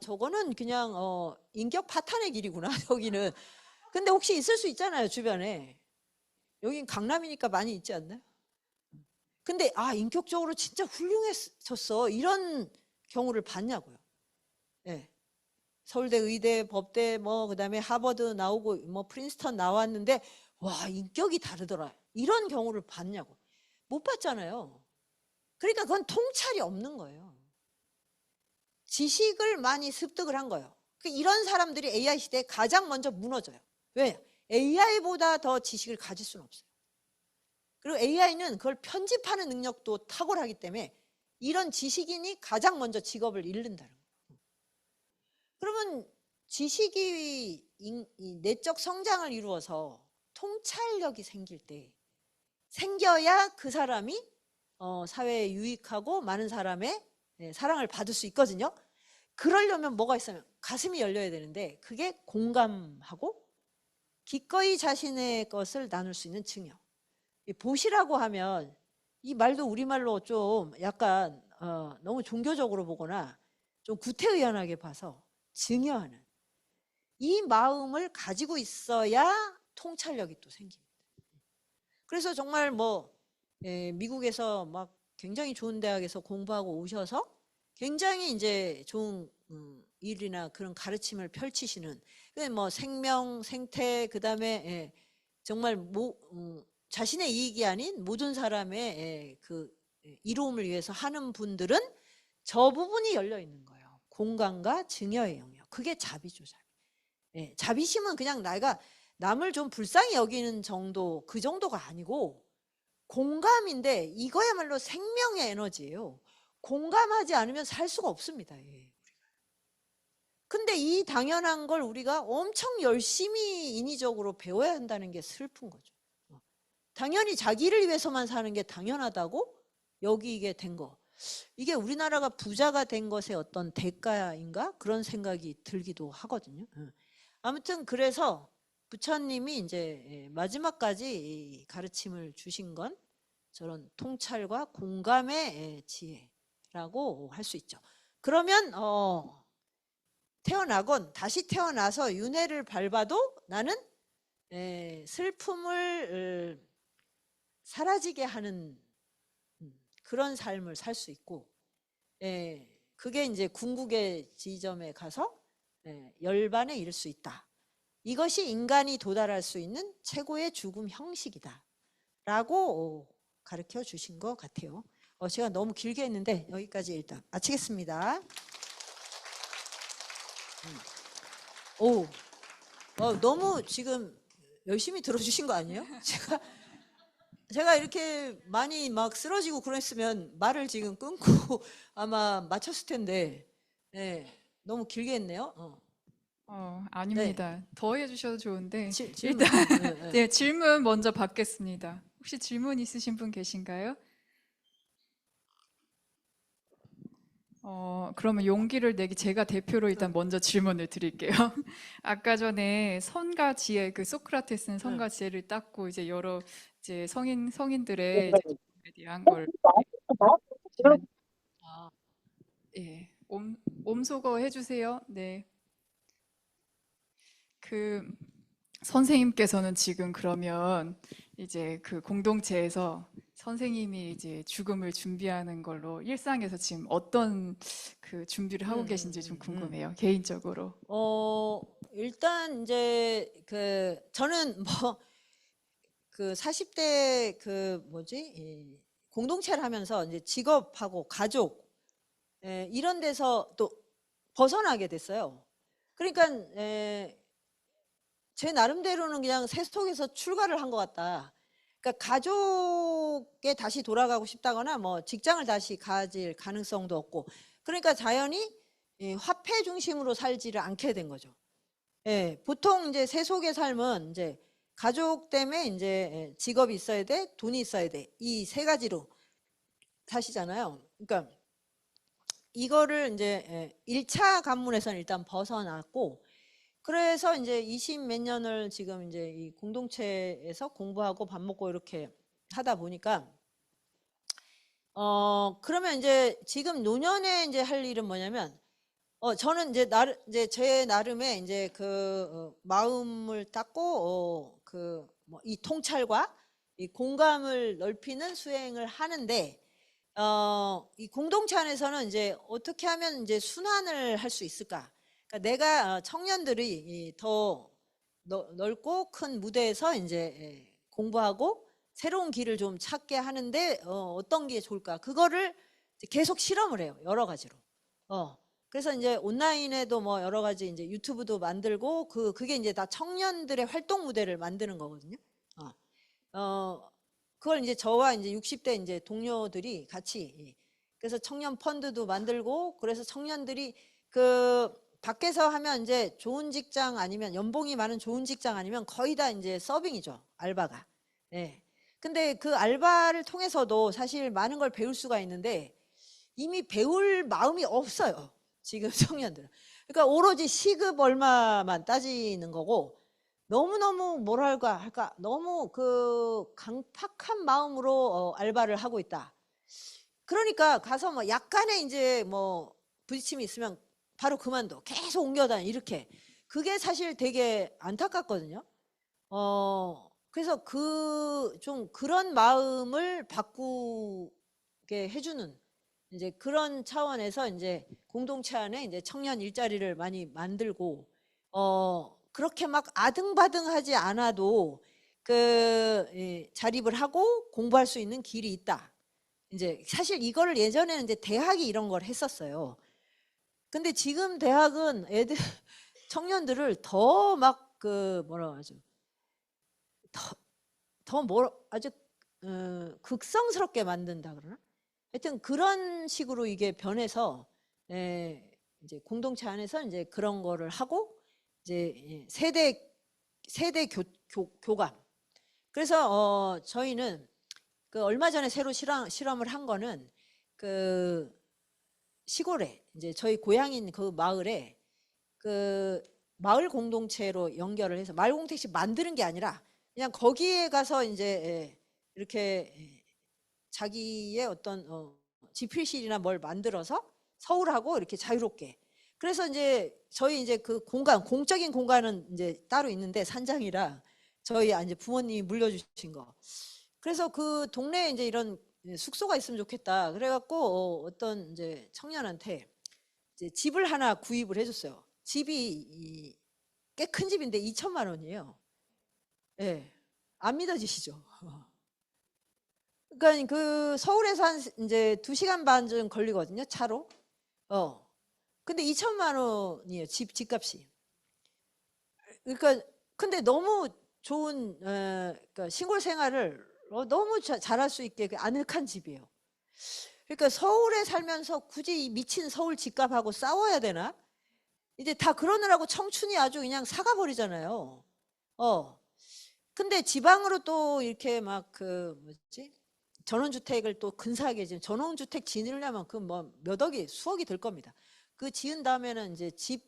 저거는 그냥 인격 파탄의 길이구나 저기는. 근데 혹시 있을 수 있잖아요, 주변에. 여긴 강남이니까 많이 있지 않나요? 근데 인격적으로 진짜 훌륭해졌어, 이런 경우를 봤냐고요. 예. 서울대, 의대, 법대, 그다음에 하버드 나오고 프린스턴 나왔는데 와, 인격이 다르더라, 이런 경우를 봤냐고. 못 봤잖아요. 그러니까 그건 통찰이 없는 거예요. 지식을 많이 습득을 한 거예요. 이런 사람들이 AI 시대에 가장 먼저 무너져요. 왜? AI보다 더 지식을 가질 수는 없어요. 그리고 AI는 그걸 편집하는 능력도 탁월하기 때문에 이런 지식인이 가장 먼저 직업을 잃는다는 거예요. 그러면 지식이 이 내적 성장을 이루어서 통찰력이 생겨야 그 사람이 사회에 유익하고 많은 사람의 사랑을 받을 수 있거든요. 그러려면 뭐가 있으면 가슴이 열려야 되는데, 그게 공감하고 기꺼이 자신의 것을 나눌 수 있는 증여. 보시라고 하면 이 말도 우리말로 좀 약간 너무 종교적으로 보거나 좀 구태의연하게 봐서 증여하는 이 마음을 가지고 있어야 통찰력이 또 생깁니다. 그래서 정말 미국에서 막 굉장히 좋은 대학에서 공부하고 오셔서 굉장히 이제 좋은 일이나 그런 가르침을 펼치시는, 생명, 생태, 그다음에 정말 자신의 이익이 아닌 모든 사람의 그 이로움을 위해서 하는 분들은 저 부분이 열려 있는 거예요. 공감과 증여의 영역. 그게 자비죠, 자비. 자비심은 그냥 내가 남을 좀 불쌍히 여기는 정도, 그 정도가 아니고 공감인데 이거야말로 생명의 에너지예요. 공감하지 않으면 살 수가 없습니다. 근데 이 당연한 걸 우리가 엄청 열심히 인위적으로 배워야 한다는 게 슬픈 거죠. 당연히 자기를 위해서만 사는 게 당연하다고 여기게 된 거. 이게 우리나라가 부자가 된 것의 어떤 대가인가? 그런 생각이 들기도 하거든요. 아무튼 그래서 부처님이 이제 마지막까지 가르침을 주신 건 저런 통찰과 공감의 지혜라고 할 수 있죠. 그러면 태어나건 다시 태어나서 윤회를 밟아도 나는 슬픔을 사라지게 하는 그런 삶을 살 수 있고, 그게 이제 궁극의 지점에 가서 열반에 이를 수 있다. 이것이 인간이 도달할 수 있는 최고의 죽음 형식이다 라고 가르쳐 주신 것 같아요. 제가 너무 길게 했는데 여기까지 일단 마치겠습니다. 너무 지금 열심히 들어주신 거 아니에요? 제가 이렇게 많이 막 쓰러지고 그랬으면 말을 지금 끊고 아마 마쳤을 텐데 너무 길게 했네요. 아닙니다. 더 해주셔도 좋은데 질문. 일단 네, 질문 먼저 받겠습니다. 혹시 질문 있으신 분 계신가요? 그러면 용기를 내기 제가 대표로 일단 먼저 질문을 드릴게요. 아까 전에 선과 지혜, 그 소크라테스는 선과 지혜를 닦고 이제 여러 이제 성인들의 이제 죽음에 대한 걸 옴소거 해주세요. 네. 그 선생님께서는 지금 그러면 이제 그 공동체에서 선생님이 이제 죽음을 준비하는 걸로 일상에서 지금 어떤 그 준비를 하고 계신지 좀 궁금해요. 개인적으로. 일단 이제 저는 그 40대 공동체를 하면서 이제 직업하고 가족 이런 데서 또 벗어나게 됐어요. 그러니까 제 나름대로는 그냥 새 속에서 출가를 한 것 같다. 그러니까 가족에 다시 돌아가고 싶다거나 뭐 직장을 다시 가질 가능성도 없고, 그러니까 자연히 화폐 중심으로 살지를 않게 된 거죠. 보통 이제 세속의 삶은 이제 가족 때문에 이제 직업이 있어야 돼, 돈이 있어야 돼, 이 세 가지로 사시잖아요. 그러니까 이거를 이제 1차 관문에서는 일단 벗어났고, 그래서 이제 20 몇 년을 지금 이제 이 공동체에서 공부하고 밥 먹고 이렇게 하다 보니까 그러면 이제 지금 노년에 이제 할 일은 뭐냐면 저는 이제 이제 제 나름의 이제 그 마음을 닦고 그 뭐 이 통찰과 이 공감을 넓히는 수행을 하는데 이 공동체 안에서는 이제 어떻게 하면 이제 순환을 할 수 있을까? 그러니까 내가 청년들이 더 넓고 큰 무대에서 이제 공부하고 새로운 길을 좀 찾게 하는데 어떤 게 좋을까? 그거를 계속 실험을 해요. 여러 가지로. 그래서 이제 온라인에도 뭐 여러 가지 이제 유튜브도 만들고 그게 이제 다 청년들의 활동 무대를 만드는 거거든요. 그걸 이제 저와 이제 60대 이제 동료들이 같이 그래서 청년 펀드도 만들고, 그래서 청년들이 그 밖에서 하면 이제 좋은 직장 아니면 연봉이 많은 좋은 직장 아니면 거의 다 이제 서빙이죠, 알바가. 근데 그 알바를 통해서도 사실 많은 걸 배울 수가 있는데 이미 배울 마음이 없어요, 지금 청년들은. 그러니까 오로지 시급 얼마만 따지는 거고, 너무너무 뭐랄까 할까 너무 그 강팍한 마음으로 알바를 하고 있다. 그러니까 가서 뭐 약간의 이제 뭐 부딪힘이 있으면 바로 그만둬, 계속 옮겨다니, 이렇게. 그게 사실 되게 안타깝거든요. 그래서 좀 그런 마음을 바꾸게 해주는 이제 그런 차원에서 이제 공동체 안에 이제 청년 일자리를 많이 만들고, 그렇게 막 아등바등하지 않아도 자립을 하고 공부할 수 있는 길이 있다. 이제 사실 이거를 예전에는 이제 대학이 이런 걸 했었어요. 근데 지금 대학은 애들 청년들을 더 막 그 뭐라 하죠? 아주 극성스럽게 만든다 그러나? 하여튼 그런 식으로 이게 변해서 이제 공동체 안에서 이제 그런 거를 하고 이제 세대 교감. 그래서 저희는 그 얼마 전에 새로 실험을 한 거는 그 시골에 이제 저희 고향인 그 마을에 그 마을 공동체로 연결을 해서 마을 공동체 만드는 게 아니라 그냥 거기에 가서 이제 이렇게 자기의 어떤 지필실이나 뭘 만들어서 서울하고 이렇게 자유롭게. 그래서 이제 저희 이제 그 공적인 공간은 이제 따로 있는데 산장이라 저희 이제 부모님이 물려주신 거. 그래서 그 동네에 이제 이런 숙소가 있으면 좋겠다. 그래갖고 어떤 이제 청년한테 이제 집을 하나 구입을 해줬어요. 집이 꽤 큰 집인데 2천만 원이에요. 안 믿어지시죠? 그러니까 그 서울에서 한 이제 2시간 반 정도 걸리거든요, 차로. 근데 2천만 원이에요, 집값이. 그러니까 근데 너무 좋은 그러니까 시골 생활을 너무 잘할 수 있게 아늑한 집이에요. 그러니까 서울에 살면서 굳이 이 미친 서울 집값하고 싸워야 되나? 이제 다 그러느라고 청춘이 아주 그냥 사가버리잖아요. 근데 지방으로 또 이렇게 막 그 뭐지? 전원주택을 또 근사하게 지금 전원주택 지으려면 그 뭐 몇 억이 수억이 들 겁니다. 그 지은 다음에는 이제 집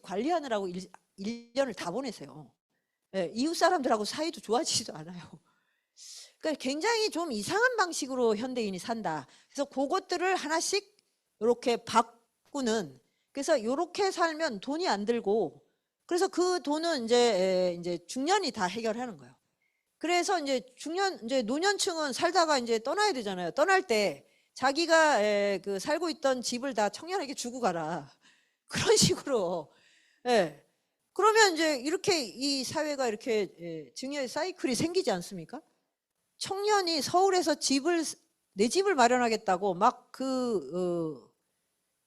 관리하느라고 1년을 다 보내세요. 이웃 사람들하고 사이도 좋아지지도 않아요. 그러니까 굉장히 좀 이상한 방식으로 현대인이 산다. 그래서 그것들을 하나씩 이렇게 바꾸는, 그래서 이렇게 살면 돈이 안 들고, 그래서 그 돈은 이제 중년이 다 해결하는 거예요. 그래서 이제 이제 노년층은 살다가 이제 떠나야 되잖아요. 떠날 때 자기가 그 살고 있던 집을 다 청년에게 주고 가라. 그런 식으로. 그러면 이제 이렇게 이 사회가 이렇게 증여의 사이클이 생기지 않습니까? 청년이 서울에서 집을 내 집을 마련하겠다고 막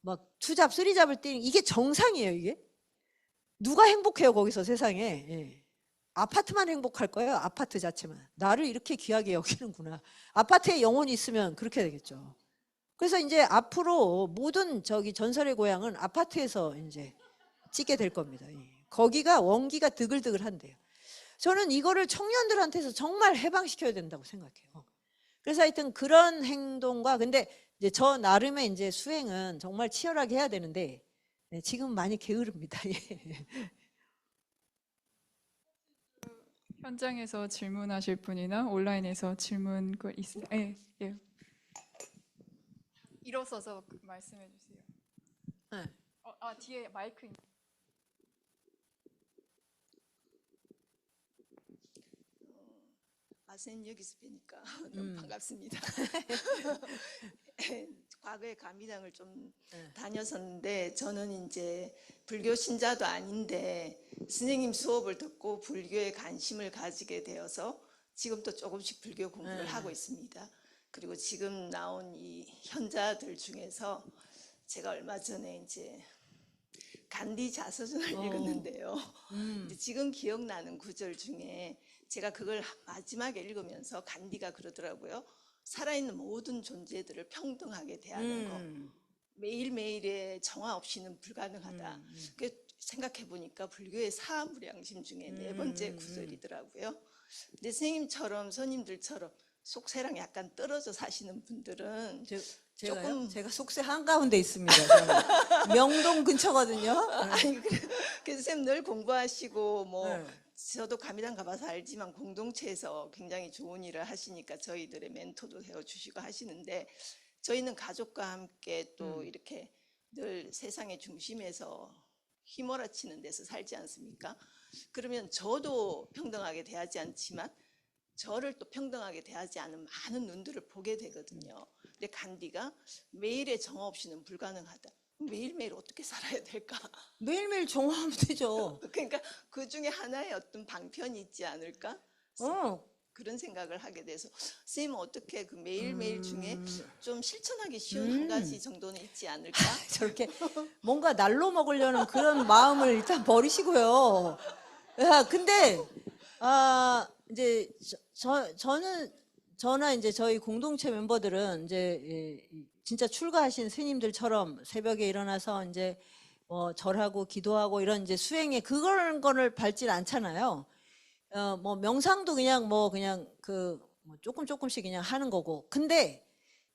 막 투잡, 쓰리잡을 뛰는 이게 정상이에요, 이게? 누가 행복해요, 거기서 세상에? 예. 아파트만 행복할 거예요, 아파트 자체만. 나를 이렇게 귀하게 여기는구나. 아파트에 영혼이 있으면 그렇게 되겠죠. 그래서 이제 앞으로 모든 저기 전설의 고향은 아파트에서 이제 찍게 될 겁니다. 예. 거기가 원기가 드글드글한데요. 저는 이거를 청년들한테서 정말 해방시켜야 된다고 생각해요. 그래서 하여튼 그런 행동과 근데 이제 저 나름의 이제 수행은 정말 치열하게 해야 되는데 네, 지금 많이 게으릅니다. 예. 현장에서 질문하실 분이나 온라인에서 질문 있으세요? 예, 예. 일어서서 말씀해 주세요. 네. 뒤에 마이크 있... 선생님 여기서 뵈니까 너무 반갑습니다. 과거에 감리당을 좀 다녔었는데 저는 이제 불교 신자도 아닌데 선생님 수업을 듣고 불교에 관심을 가지게 되어서 지금도 조금씩 불교 공부를 하고 있습니다. 그리고 지금 나온 이 현자들 중에서 제가 얼마 전에 이제 간디 자서전을 읽었는데요. 근데 지금 기억나는 구절 중에 제가 그걸 마지막에 읽으면서 간디가 그러더라고요. 살아있는 모든 존재들을 평등하게 대하는 거. 매일매일의 정화 없이는 불가능하다. 생각해 보니까 불교의 사무량심 중에 네 번째 구절이더라고요. 근데 선생님처럼 스님들처럼 속세랑 약간 떨어져 사시는 분들은 제가 속세 한가운데 있습니다. 저는. 명동 근처거든요. 아니 그래서 선생님 늘 공부하시고 뭐 네. 저도 감리당 가봐서 알지만 공동체에서 굉장히 좋은 일을 하시니까 저희들의 멘토도 되어주시고 하시는데 저희는 가족과 함께 또 이렇게 늘 세상의 중심에서 휘몰아치는 데서 살지 않습니까? 그러면 저도 평등하게 대하지 않지만 저를 또 평등하게 대하지 않은 많은 눈들을 보게 되거든요. 근데 간디가 매일의 정화 없이는 불가능하다. 매일매일 어떻게 살아야 될까? 매일매일 정화하면 되죠. 그러니까 그 중에 하나의 어떤 방편이 있지 않을까? 그런 생각을 하게 돼서 선생님은 어떻게 그 매일매일 중에 좀 실천하기 쉬운 한 가지 정도는 있지 않을까? 저렇게 뭔가 날로 먹으려는 그런 마음을 일단 버리시고요. 야, 근데 이제 저나 이제 저희 공동체 멤버들은 이제 진짜 출가하신 스님들처럼 새벽에 일어나서 이제 절하고 기도하고 이런 이제 수행에 그런 거를 밟질 않잖아요. 뭐 명상도 그냥 뭐 조금씩 그냥 하는 거고. 근데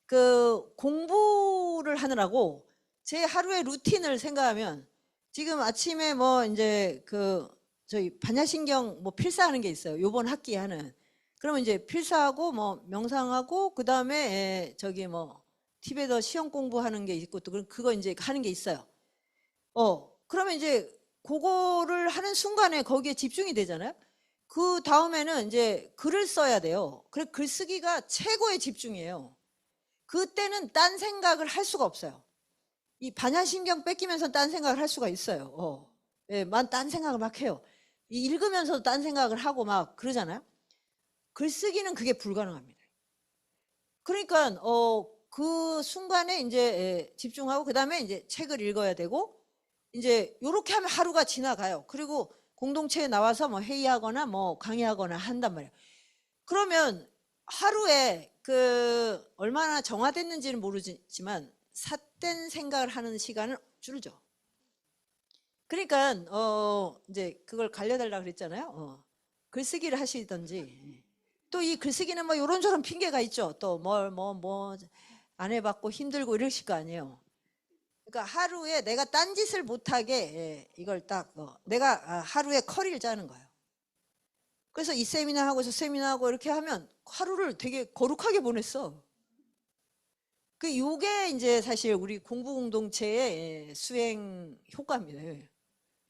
그 공부를 하느라고 제 하루의 루틴을 생각하면 지금 아침에 뭐 이제 저희 반야신경 뭐 필사하는 게 있어요. 요번 학기에 하는. 그러면 이제 필사하고 뭐 명상하고 그다음에 저기 뭐 티베터 시험 공부하는 게 있고 또 그거 이제 하는 게 있어요. 그러면 이제 그거를 하는 순간에 거기에 집중이 되잖아요. 그 다음에는 이제 글을 써야 돼요. 그래 글쓰기가 최고의 집중이에요. 그때는 딴 생각을 할 수가 없어요. 이 반야신경 뺏기면서 딴 생각을 할 수가 있어요. 예, 딴 생각을 막 해요. 읽으면서도 딴 생각을 하고 막 그러잖아요. 글쓰기는 그게 불가능합니다. 그러니까 그 순간에 이제 집중하고 그다음에 이제 책을 읽어야 되고 이제 요렇게 하면 하루가 지나가요. 그리고 공동체에 나와서 뭐 회의하거나 뭐 강의하거나 한단 말이에요. 그러면 하루에 얼마나 정화됐는지는 모르지만 삿된 생각을 하는 시간은 줄죠. 그러니까 이제 그걸 갈려달라 그랬잖아요. 글쓰기를 하시든지 또 이 글쓰기는 뭐 요런저런 핑계가 있죠. 또 뭐 안 해봤고 힘들고 이러실 거 아니에요. 그러니까 하루에 내가 딴짓을 못하게 이걸 딱 내가 하루에 커리를 짜는 거예요. 그래서 이 세미나 하고 저 세미나 하고 이렇게 하면 하루를 되게 거룩하게 보냈어. 요게 이제 사실 우리 공부 공동체의 수행 효과입니다.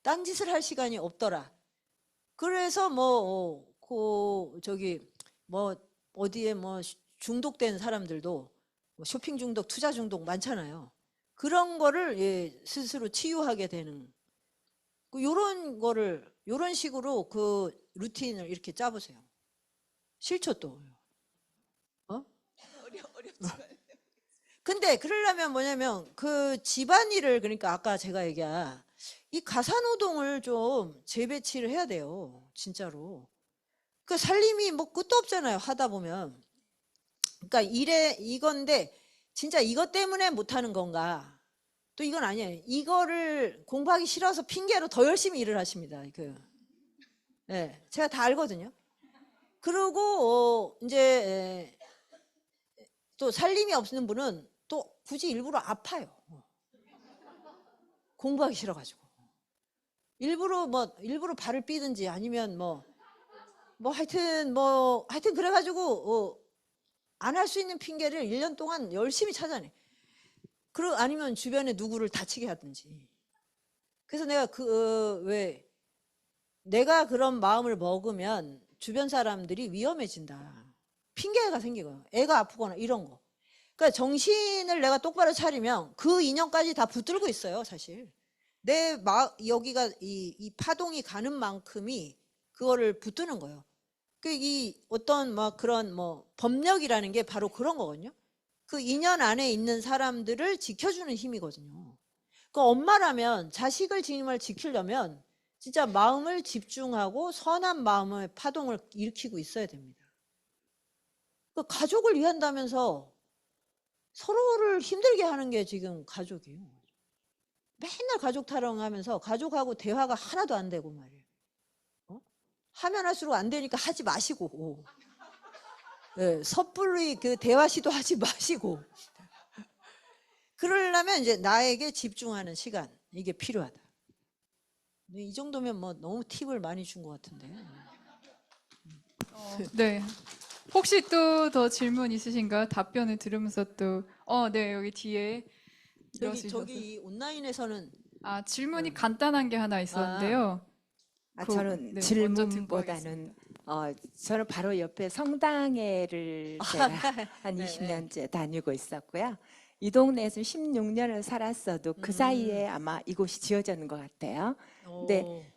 딴짓을 할 시간이 없더라. 그래서 어디에 뭐 중독된 사람들도 뭐 쇼핑 중독, 투자 중독 많잖아요. 그런 거를 스스로 치유하게 되는 요런 식으로 그 루틴을 이렇게 짜보세요. 싫죠 또. 어렵지만 근데 그러려면 뭐냐면 그 집안일을 그러니까 아까 제가 얘기한 이 가사노동을 좀 재배치를 해야 돼요. 진짜로. 그 살림이 뭐 끝도 없잖아요. 하다 보면. 그러니까 이건데 진짜 이것 때문에 못하는 건가? 또 이건 아니에요. 이거를 공부하기 싫어서 핑계로 더 열심히 일을 하십니다. 네, 제가 다 알거든요. 그리고 이제 또 살림이 없는 분은 또 굳이 일부러 아파요. 공부하기 싫어가지고. 일부러 발을 삐든지 아니면 하여튼 그래가지고 안 할 수 있는 핑계를 1년 동안 열심히 찾아내. 아니면 주변에 누구를 다치게 하든지. 그래서 내가 내가 그런 마음을 먹으면 주변 사람들이 위험해진다. 핑계가 생기고요. 애가 아프거나 이런 거. 그러니까 정신을 내가 똑바로 차리면 그 인연까지 다 붙들고 있어요, 사실. 여기가 이 파동이 가는 만큼이 그거를 붙드는 거예요. 이 어떤 그런 법력이라는 게 바로 그런 거거든요. 그 인연 안에 있는 사람들을 지켜주는 힘이거든요. 그 엄마라면 자식을 정말 지키려면 진짜 마음을 집중하고 선한 마음의 파동을 일으키고 있어야 됩니다. 그 가족을 위한다면서 서로를 힘들게 하는 게 지금 가족이에요. 맨날 가족 타령하면서 가족하고 대화가 하나도 안 되고 말이에요. 하면 할수록 안 되니까 하지 마시고, 네, 섣불리 그 대화 시도하지 마시고. 그러려면 이제 나에게 집중하는 시간, 이게 필요하다. 이 정도면 너무 팁을 많이 준 것 같은데. 네. 혹시 또 더 질문 있으신가요? 답변을 들으면서 또, 네, 여기 뒤에 저기 온라인에서는 질문이 간단한 게 하나 있었는데요. 저는 네, 먼저 듣고 질문보다는 저는 바로 옆에 성당회를 제가 한 네, 20년째 다니고 있었고요. 이 동네에서 16년을 살았어도 그 사이에 아마 이곳이 지어졌는 것 같아요. 근데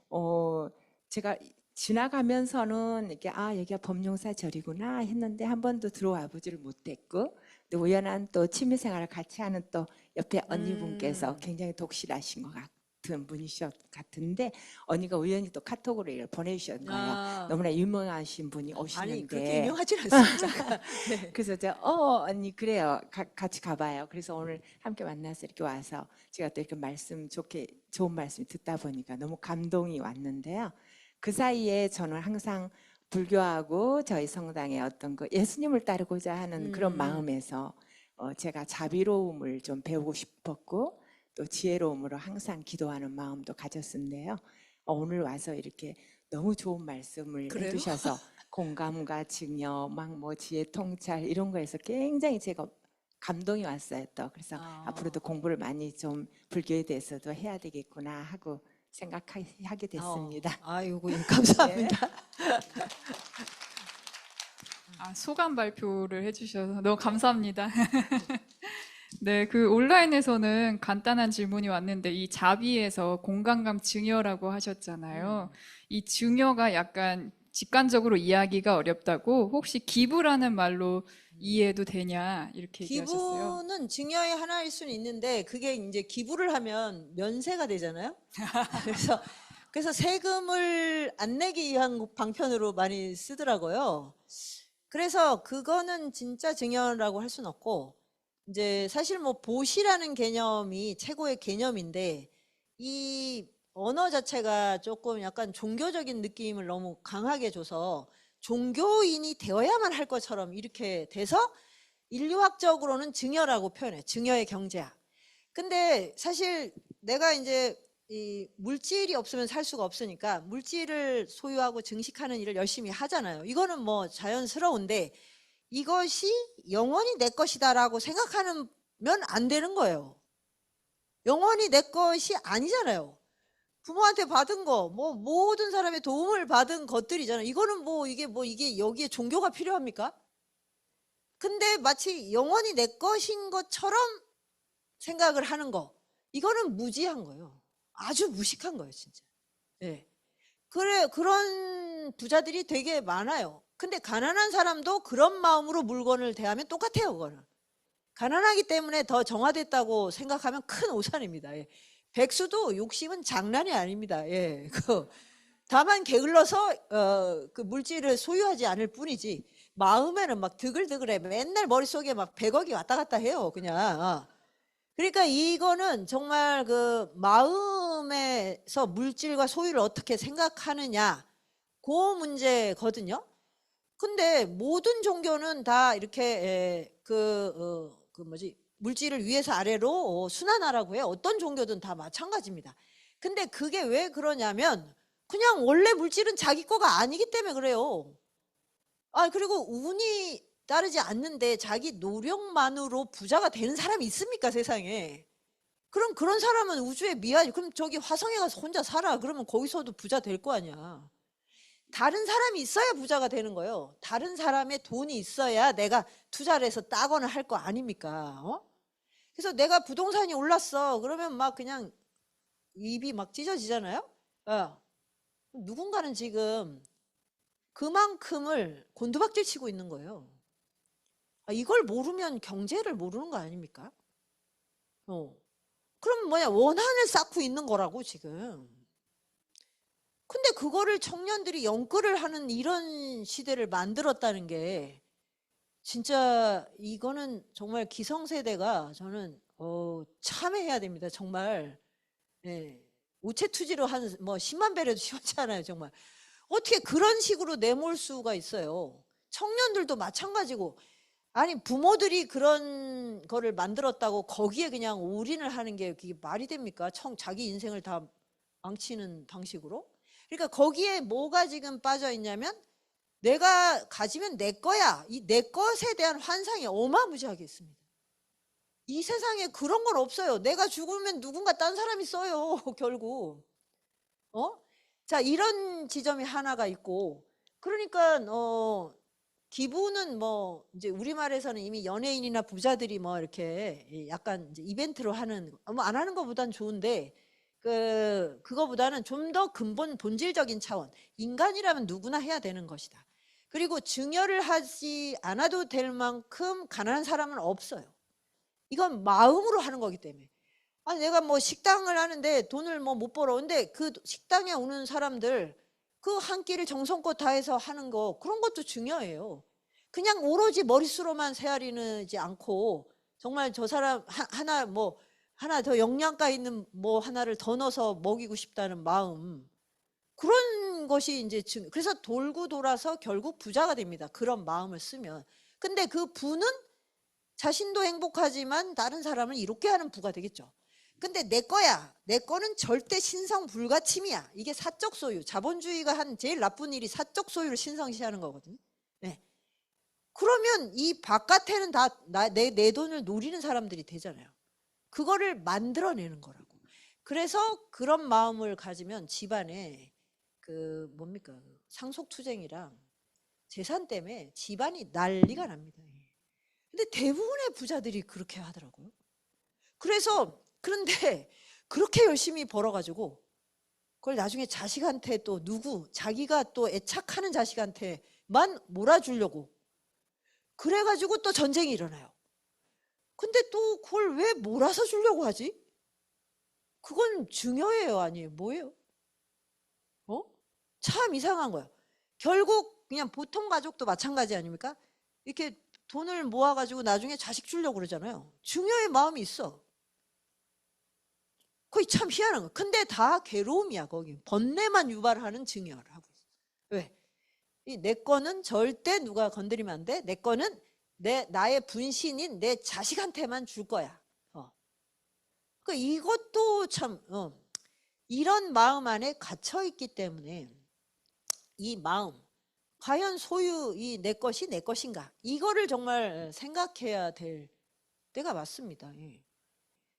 제가 지나가면서는 이렇게 여기가 범용사 절이구나 했는데 한 번도 들어와 보지를 못했고, 또 우연한 또 취미생활을 같이 하는 또 옆에 언니분께서 굉장히 독실하신 것 같은 분이셨 같은데, 언니가 우연히 또 카톡으로 이걸 보내주셨는 거예요. 너무나 유명하신 분이 오시는데. 아니 그렇게 유명하진 않습니다. 네. 그래서 제가 언니 그래요, 같이 가봐요. 그래서 오늘 함께 만나서 이렇게 와서 제가 또 이렇게 좋은 말씀 듣다 보니까 너무 감동이 왔는데요. 그 사이에 저는 항상 불교하고 저희 성당의 어떤 그 예수님을 따르고자 하는 그런 마음에서 제가 자비로움을 좀 배우고 싶었고, 또 지혜로움으로 항상 기도하는 마음도 가졌는데요. 오늘 와서 이렇게 너무 좋은 말씀을 그래요? 해주셔서 공감과 증여, 지혜 통찰 이런 거에서 굉장히 제가 감동이 왔어요. 또 그래서 앞으로도 공부를 많이 좀 불교에 대해서도 해야 되겠구나 하고 생각하게 됐습니다. 아이고, 예, 감사합니다. 소감 발표를 해주셔서 너무 감사합니다. 네, 그 온라인에서는 간단한 질문이 왔는데 이 자비에서 공간감 증여라고 하셨잖아요. 이 증여가 약간 직관적으로 이해하기가 어렵다고, 혹시 기부라는 말로 이해해도 되냐 이렇게 얘기하셨어요. 기부는 증여의 하나일 수는 있는데 그게 이제 기부를 하면 면세가 되잖아요. 그래서 세금을 안 내기 위한 방편으로 많이 쓰더라고요. 그래서 그거는 진짜 증여라고 할 수는 없고, 이제 사실 보시라는 개념이 최고의 개념인데 이 언어 자체가 조금 약간 종교적인 느낌을 너무 강하게 줘서 종교인이 되어야만 할 것처럼 이렇게 돼서 인류학적으로는 증여라고 표현해. 증여의 경제학. 근데 사실 내가 이제 이 물질이 없으면 살 수가 없으니까 물질을 소유하고 증식하는 일을 열심히 하잖아요. 이거는 자연스러운데 이것이 영원히 내 것이다라고 생각하면 안 되는 거예요. 영원히 내 것이 아니잖아요. 부모한테 받은 거, 모든 사람의 도움을 받은 것들이잖아요. 이거는 이게 여기에 종교가 필요합니까? 근데 마치 영원히 내 것인 것처럼 생각을 하는 거, 이거는 무지한 거예요. 아주 무식한 거예요, 진짜. 네. 그런 부자들이 되게 많아요. 근데 가난한 사람도 그런 마음으로 물건을 대하면 똑같아요. 그거는 가난하기 때문에 더 정화됐다고 생각하면 큰 오산입니다. 예. 백수도 욕심은 장난이 아닙니다. 예. 다만 게을러서 그 물질을 소유하지 않을 뿐이지 마음에는 막 드글드글해. 맨날 머릿속에 막 100억이 왔다 갔다 해요. 그냥. 그러니까 이거는 정말 그 마음에서 물질과 소유를 어떻게 생각하느냐 그 문제거든요. 근데 모든 종교는 다 이렇게 물질을 위에서 아래로 순환하라고 해요. 어떤 종교든 다 마찬가지입니다. 근데 그게 왜 그러냐면 그냥 원래 물질은 자기 거가 아니기 때문에 그래요. 그리고 운이 따르지 않는데 자기 노력만으로 부자가 되는 사람이 있습니까, 세상에? 그럼 그런 사람은 우주에 미아지. 그럼 저기 화성에 가서 혼자 살아. 그러면 거기서도 부자 될 거 아니야. 다른 사람이 있어야 부자가 되는 거예요. 다른 사람의 돈이 있어야 내가 투자를 해서 따거나 할 거 아닙니까? 그래서 내가 부동산이 올랐어. 그러면 막 그냥 입이 막 찢어지잖아요. 누군가는 지금 그만큼을 곤두박질 치고 있는 거예요. 이걸 모르면 경제를 모르는 거 아닙니까? 그럼 뭐냐, 원한을 쌓고 있는 거라고 지금. 근데 그거를 청년들이 연끌을 하는 이런 시대를 만들었다는 게 진짜 이거는 정말 기성세대가 저는 참회해야 됩니다. 정말. 예. 우체투지로 한 뭐 10만 배라도 시원치 않아요. 정말. 어떻게 그런 식으로 내몰 수가 있어요. 청년들도 마찬가지고. 아니 부모들이 그런 거를 만들었다고 거기에 그냥 올인을 하는 게 그게 말이 됩니까? 자기 인생을 다 망치는 방식으로. 그러니까 거기에 뭐가 지금 빠져 있냐면 내가 가지면 내 거야. 이 내 것에 대한 환상이 어마무지하게 있습니다. 이 세상에 그런 건 없어요. 내가 죽으면 누군가 딴 사람이 써요. 결국. 자, 이런 지점이 하나가 있고, 그러니까 기부는 뭐 이제 우리말에서는 이미 연예인이나 부자들이 뭐 이렇게 약간 이제 이벤트로 하는 뭐 안 하는 것보단 좋은데 그거보다는 좀 더 근본 본질적인 차원, 인간이라면 누구나 해야 되는 것이다. 그리고 증여를 하지 않아도 될 만큼 가난한 사람은 없어요. 이건 마음으로 하는 거기 때문에. 내가 뭐 식당을 하는데 돈을 뭐 못 벌어. 근데 그 식당에 오는 사람들 그 한 끼를 정성껏 다해서 하는 거, 그런 것도 중요해요. 그냥 오로지 머릿수로만 세아리지 않고 정말 저 사람 하나 더 영양가 있는 뭐 하나를 더 넣어서 먹이고 싶다는 마음, 그런 것이 이제 그래서 돌고 돌아서 결국 부자가 됩니다. 그런 마음을 쓰면. 근데 그 부는 자신도 행복하지만 다른 사람을 이롭게 하는 부가 되겠죠. 근데 내 거야. 내 거는 절대 신성 불가침이야. 이게 사적 소유. 자본주의가 한 제일 나쁜 일이 사적 소유를 신성시하는 거거든요. 네. 그러면 이 바깥에는 다 내 돈을 노리는 사람들이 되잖아요. 그거를 만들어내는 거라고. 그래서 그런 마음을 가지면 집안에 상속투쟁이랑 재산 때문에 집안이 난리가 납니다. 근데 대부분의 부자들이 그렇게 하더라고요. 그런데 그렇게 열심히 벌어가지고 그걸 나중에 자식한테 또 자기가 또 애착하는 자식한테만 몰아주려고 그래가지고 또 전쟁이 일어나요. 근데 또 그걸 왜 몰아서 주려고 하지? 그건 증여예요, 아니에요? 뭐예요? 참 이상한 거예요. 결국 그냥 보통 가족도 마찬가지 아닙니까? 이렇게 돈을 모아가지고 나중에 자식 주려고 그러잖아요. 증여의 마음이 있어. 그게 참 희한한 거예요. 근데 다 괴로움이야, 거기. 번뇌만 유발하는 증여를 하고 있어. 왜? 내 거는 절대 누가 건드리면 안 돼. 내 거는 나의 분신인 내 자식한테만 줄 거야. 이것도 참 이런 마음 안에 갇혀 있기 때문에 이 마음, 과연 소유 내 것이 내 것인가, 이거를 정말 생각해야 될 때가 맞습니다.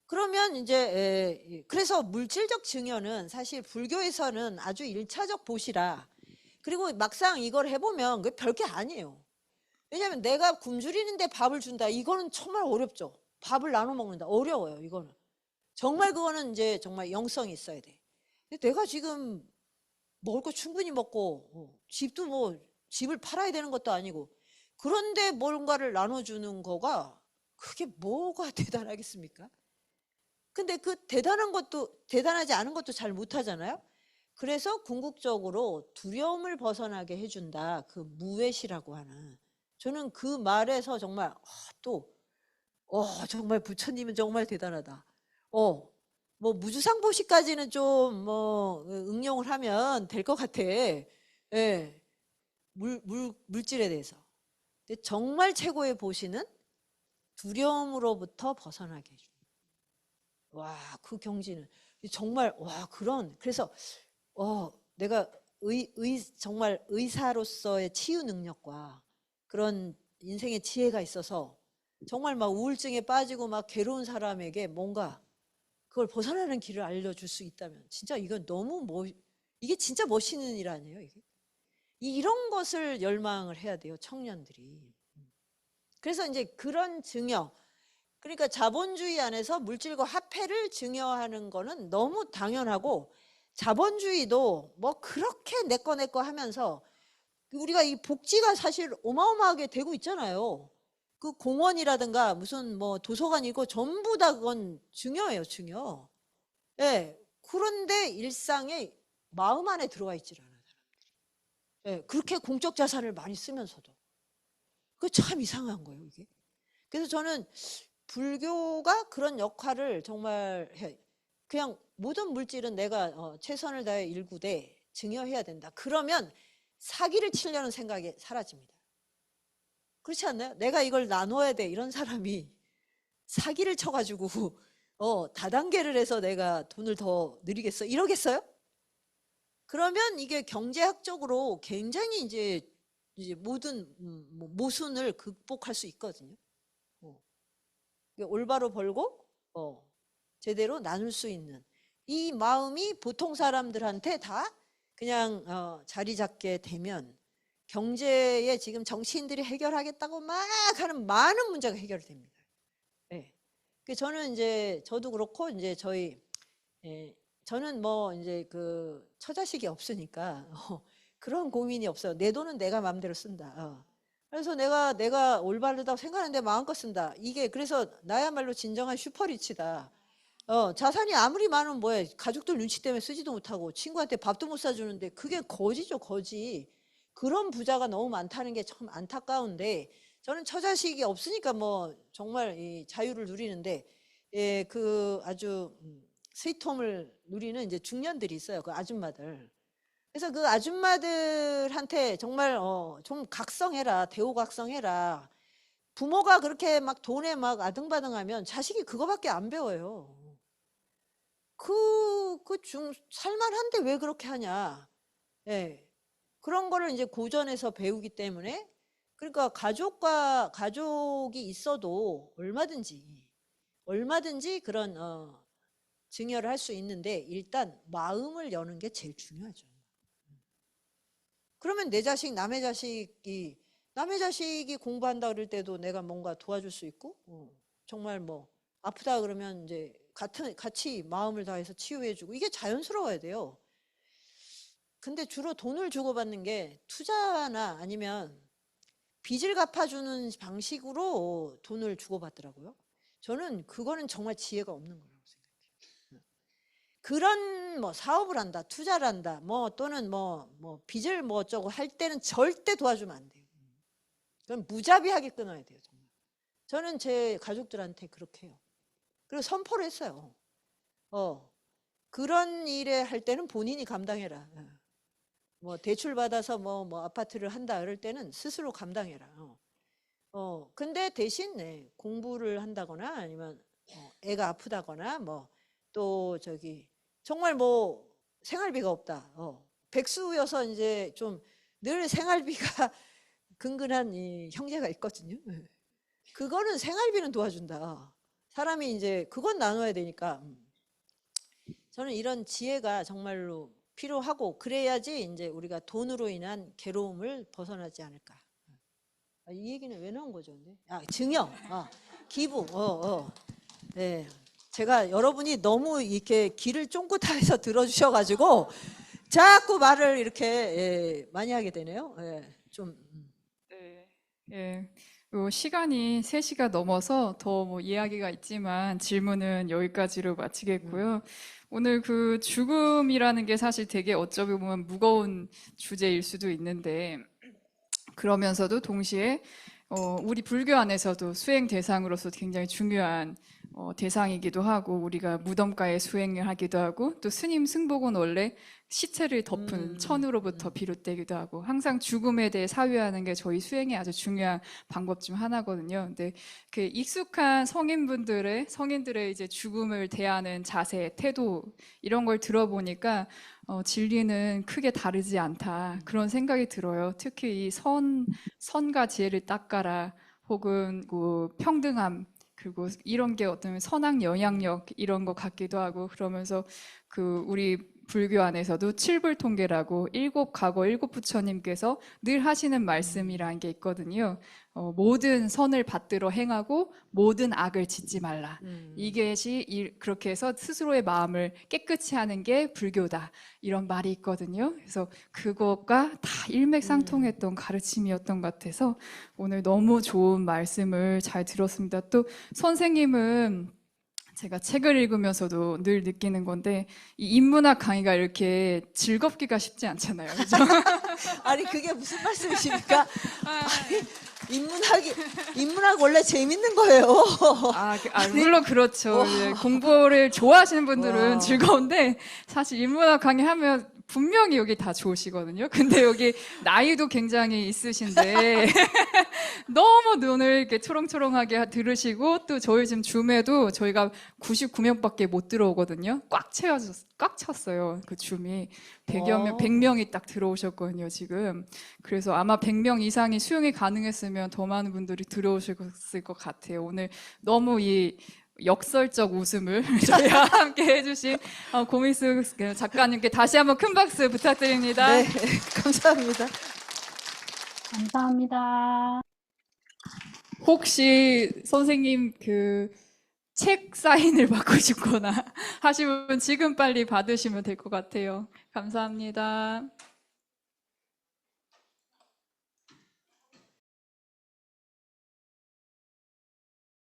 그러면 이제 그래서 물질적 증여는 사실 불교에서는 아주 1차적 보시라. 그리고 막상 이걸 해보면 그게 별게 아니에요. 왜냐하면 내가 굶주리는데 밥을 준다, 이거는 정말 어렵죠. 밥을 나눠 먹는다, 어려워요. 이거는 정말 그거는 이제 정말 영성이 있어야 돼. 근데 내가 지금 먹을 거 충분히 먹고 집도 뭐 집을 팔아야 되는 것도 아니고. 그런데 뭔가를 나눠주는 거가 그게 뭐가 대단하겠습니까? 근데 그 대단한 것도 대단하지 않은 것도 잘 못하잖아요. 그래서 궁극적으로 두려움을 벗어나게 해준다. 그 무외시라고 하는. 저는 그 말에서 정말 정말 부처님은 정말 대단하다. 뭐 무주상보시까지는 좀 뭐 응용을 하면 될 것 같아. 예. 물질에 대해서. 근데 정말 최고의 보시는 두려움으로부터 벗어나게 해줍니다. 와, 그 경지는 정말 그래서 내가 정말 의사로서의 치유 능력과 그런 인생의 지혜가 있어서 정말 막 우울증에 빠지고 막 괴로운 사람에게 뭔가 그걸 벗어나는 길을 알려줄 수 있다면 진짜 이건 이게 진짜 멋있는 일 아니에요, 이게? 이런 것을 열망을 해야 돼요, 청년들이. 그래서 이제 그런 증여, 그러니까 자본주의 안에서 물질과 화폐를 증여하는 거는 너무 당연하고, 자본주의도 뭐 그렇게 내 거 하면서 우리가 이 복지가 사실 어마어마하게 되고 있잖아요. 그 공원이라든가 무슨 뭐 도서관이고 전부 다 그건 증여예요, 증여. 예. 그런데 일상에 마음 안에 들어와 있질 않아요, 사람들이. 예. 그렇게 공적 자산을 많이 쓰면서도. 그게 참 이상한 거예요, 이게. 그래서 저는 불교가 그런 역할을 정말 해. 그냥 모든 물질은 내가 최선을 다해 일구되 증여해야 된다. 그러면 사기를 치려는 생각이 사라집니다. 그렇지 않나요? 내가 이걸 나눠야 돼, 이런 사람이 사기를 쳐가지고 다단계를 해서 내가 돈을 더 늘리겠어, 이러겠어요? 그러면 이게 경제학적으로 굉장히 이제 모든 모순을 극복할 수 있거든요. 올바로 벌고 제대로 나눌 수 있는 이 마음이 보통 사람들한테 다 그냥 자리 잡게 되면 경제에 지금 정치인들이 해결하겠다고 막 하는 많은 문제가 해결됩니다. 네. 저는 이제 저도 그렇고 이제 저는 뭐 이제 그 처자식이 없으니까 그런 고민이 없어요. 내 돈은 내가 마음대로 쓴다. 그래서 내가 올바르다고 생각하는데 마음껏 쓴다. 이게 그래서 나야말로 진정한 슈퍼리치다. 자산이 아무리 많으면 뭐해. 가족들 눈치 때문에 쓰지도 못하고 친구한테 밥도 못 사주는데 그게 거지죠, 거지. 그런 부자가 너무 많다는 게 참 안타까운데, 저는 처자식이 없으니까 뭐 정말 이 자유를 누리는데, 그 아주 스위트홈을 누리는 이제 중년들이 있어요, 그 아줌마들. 그래서 그 아줌마들한테 정말 좀 각성해라, 대우각성해라. 부모가 그렇게 막 돈에 막 아등바등하면 자식이 그거밖에 안 배워요. 살만한데 왜 그렇게 하냐. 예. 그런 거를 이제 고전에서 배우기 때문에, 그러니까 가족이 있어도 얼마든지 그런 증여를 할 수 있는데, 일단 마음을 여는 게 제일 중요하죠. 그러면 내 자식, 남의 자식이 공부한다 그럴 때도 내가 뭔가 도와줄 수 있고, 정말 뭐 아프다 그러면 이제 같이 마음을 다해서 치유해주고, 이게 자연스러워야 돼요. 근데 주로 돈을 주고받는 게 투자나 아니면 빚을 갚아주는 방식으로 돈을 주고받더라고요. 저는 그거는 정말 지혜가 없는 거라고 생각해요. 그런 뭐 사업을 한다, 투자를 한다, 뭐 또는 뭐 빚을 뭐 어쩌고 할 때는 절대 도와주면 안 돼요. 그건 무자비하게 끊어야 돼요, 정말. 저는 제 가족들한테 그렇게 해요. 그리고 선포를 했어요. 그런 일에 할 때는 본인이 감당해라. 뭐 대출 받아서 뭐 아파트를 한다 그럴 때는 스스로 감당해라. 근데 대신 공부를 한다거나 아니면 애가 아프다거나 뭐 또 정말 뭐 생활비가 없다. 백수여서 이제 좀 늘 생활비가 근근한 이 형제가 있거든요. 그거는 생활비는 도와준다. 사람이 이제 그건 나눠야 되니까. 저는 이런 지혜가 정말로 필요하고, 그래야지 이제 우리가 돈으로 인한 괴로움을 벗어나지 않을까. 이 얘기는 왜 나온 거죠? 근데? 증여, 기부, 네. 제가 여러분이 너무 이렇게 귀를 쫑긋해서 들어주셔가지고 자꾸 말을 이렇게 많이 하게 되네요. 좀 네. 예. 요 시간이 3시가 넘어서 더 뭐 이야기가 있지만 질문은 여기까지로 마치겠고요. 오늘 그 죽음이라는 게 사실 되게 어쩌고 보면 무거운 주제일 수도 있는데 그러면서도 동시에 우리 불교 안에서도 수행 대상으로서 굉장히 중요한 대상이기도 하고 우리가 무덤가에 수행을 하기도 하고 또 스님 승복은 원래 시체를 덮은 천으로부터 비롯되기도 하고 항상 죽음에 대해 사유하는 게 저희 수행의 아주 중요한 방법 중 하나거든요. 근데 그 익숙한 성인들의 이제 죽음을 대하는 자세, 태도 이런 걸 들어보니까 진리는 크게 다르지 않다 그런 생각이 들어요. 특히 이 선과 지혜를 닦아라 혹은 그 평등함 그리고 이런 게 어떤 선악 영향력 이런 것 같기도 하고 그러면서 그 우리 불교 안에서도 칠불통계라고 7가고 7부처님께서 늘 하시는 말씀이라는 게 있거든요. 모든 선을 받들어 행하고 모든 악을 짓지 말라. 이것이 그렇게 해서 스스로의 마음을 깨끗이 하는 게 불교다. 이런 말이 있거든요. 그래서 그것과 다 일맥상통했던 가르침이었던 것 같아서 오늘 너무 좋은 말씀을 잘 들었습니다. 또 선생님은 제가 책을 읽으면서도 늘 느끼는 건데 이 인문학 강의가 이렇게 즐겁기가 쉽지 않잖아요. 그죠? 아니 그게 무슨 말씀이십니까? 아니, 인문학 원래 재밌는 거예요. 물론 그렇죠. 예, 공부를 좋아하시는 분들은 와. 즐거운데 사실 인문학 강의 하면 분명히 여기 다 좋으시거든요. 근데 여기 나이도 굉장히 있으신데 너무 눈을 이렇게 초롱초롱하게 들으시고 또 저희 지금 줌에도 저희가 99명밖에 못 들어오거든요. 꽉 찼어요. 그 줌이 100명이 딱 들어오셨거든요, 지금. 그래서 아마 100명 이상이 수용이 가능했으면 더 많은 분들이 들어오셨을 것 같아요. 오늘 너무 이 역설적 웃음을 저희와 함께 해주신 고미숙 작가님께 다시 한번 큰 박수 부탁드립니다. 네, 감사합니다. 감사합니다. 혹시 선생님 그 책 사인을 받고 싶거나 하시면 지금 빨리 받으시면 될 것 같아요. 감사합니다.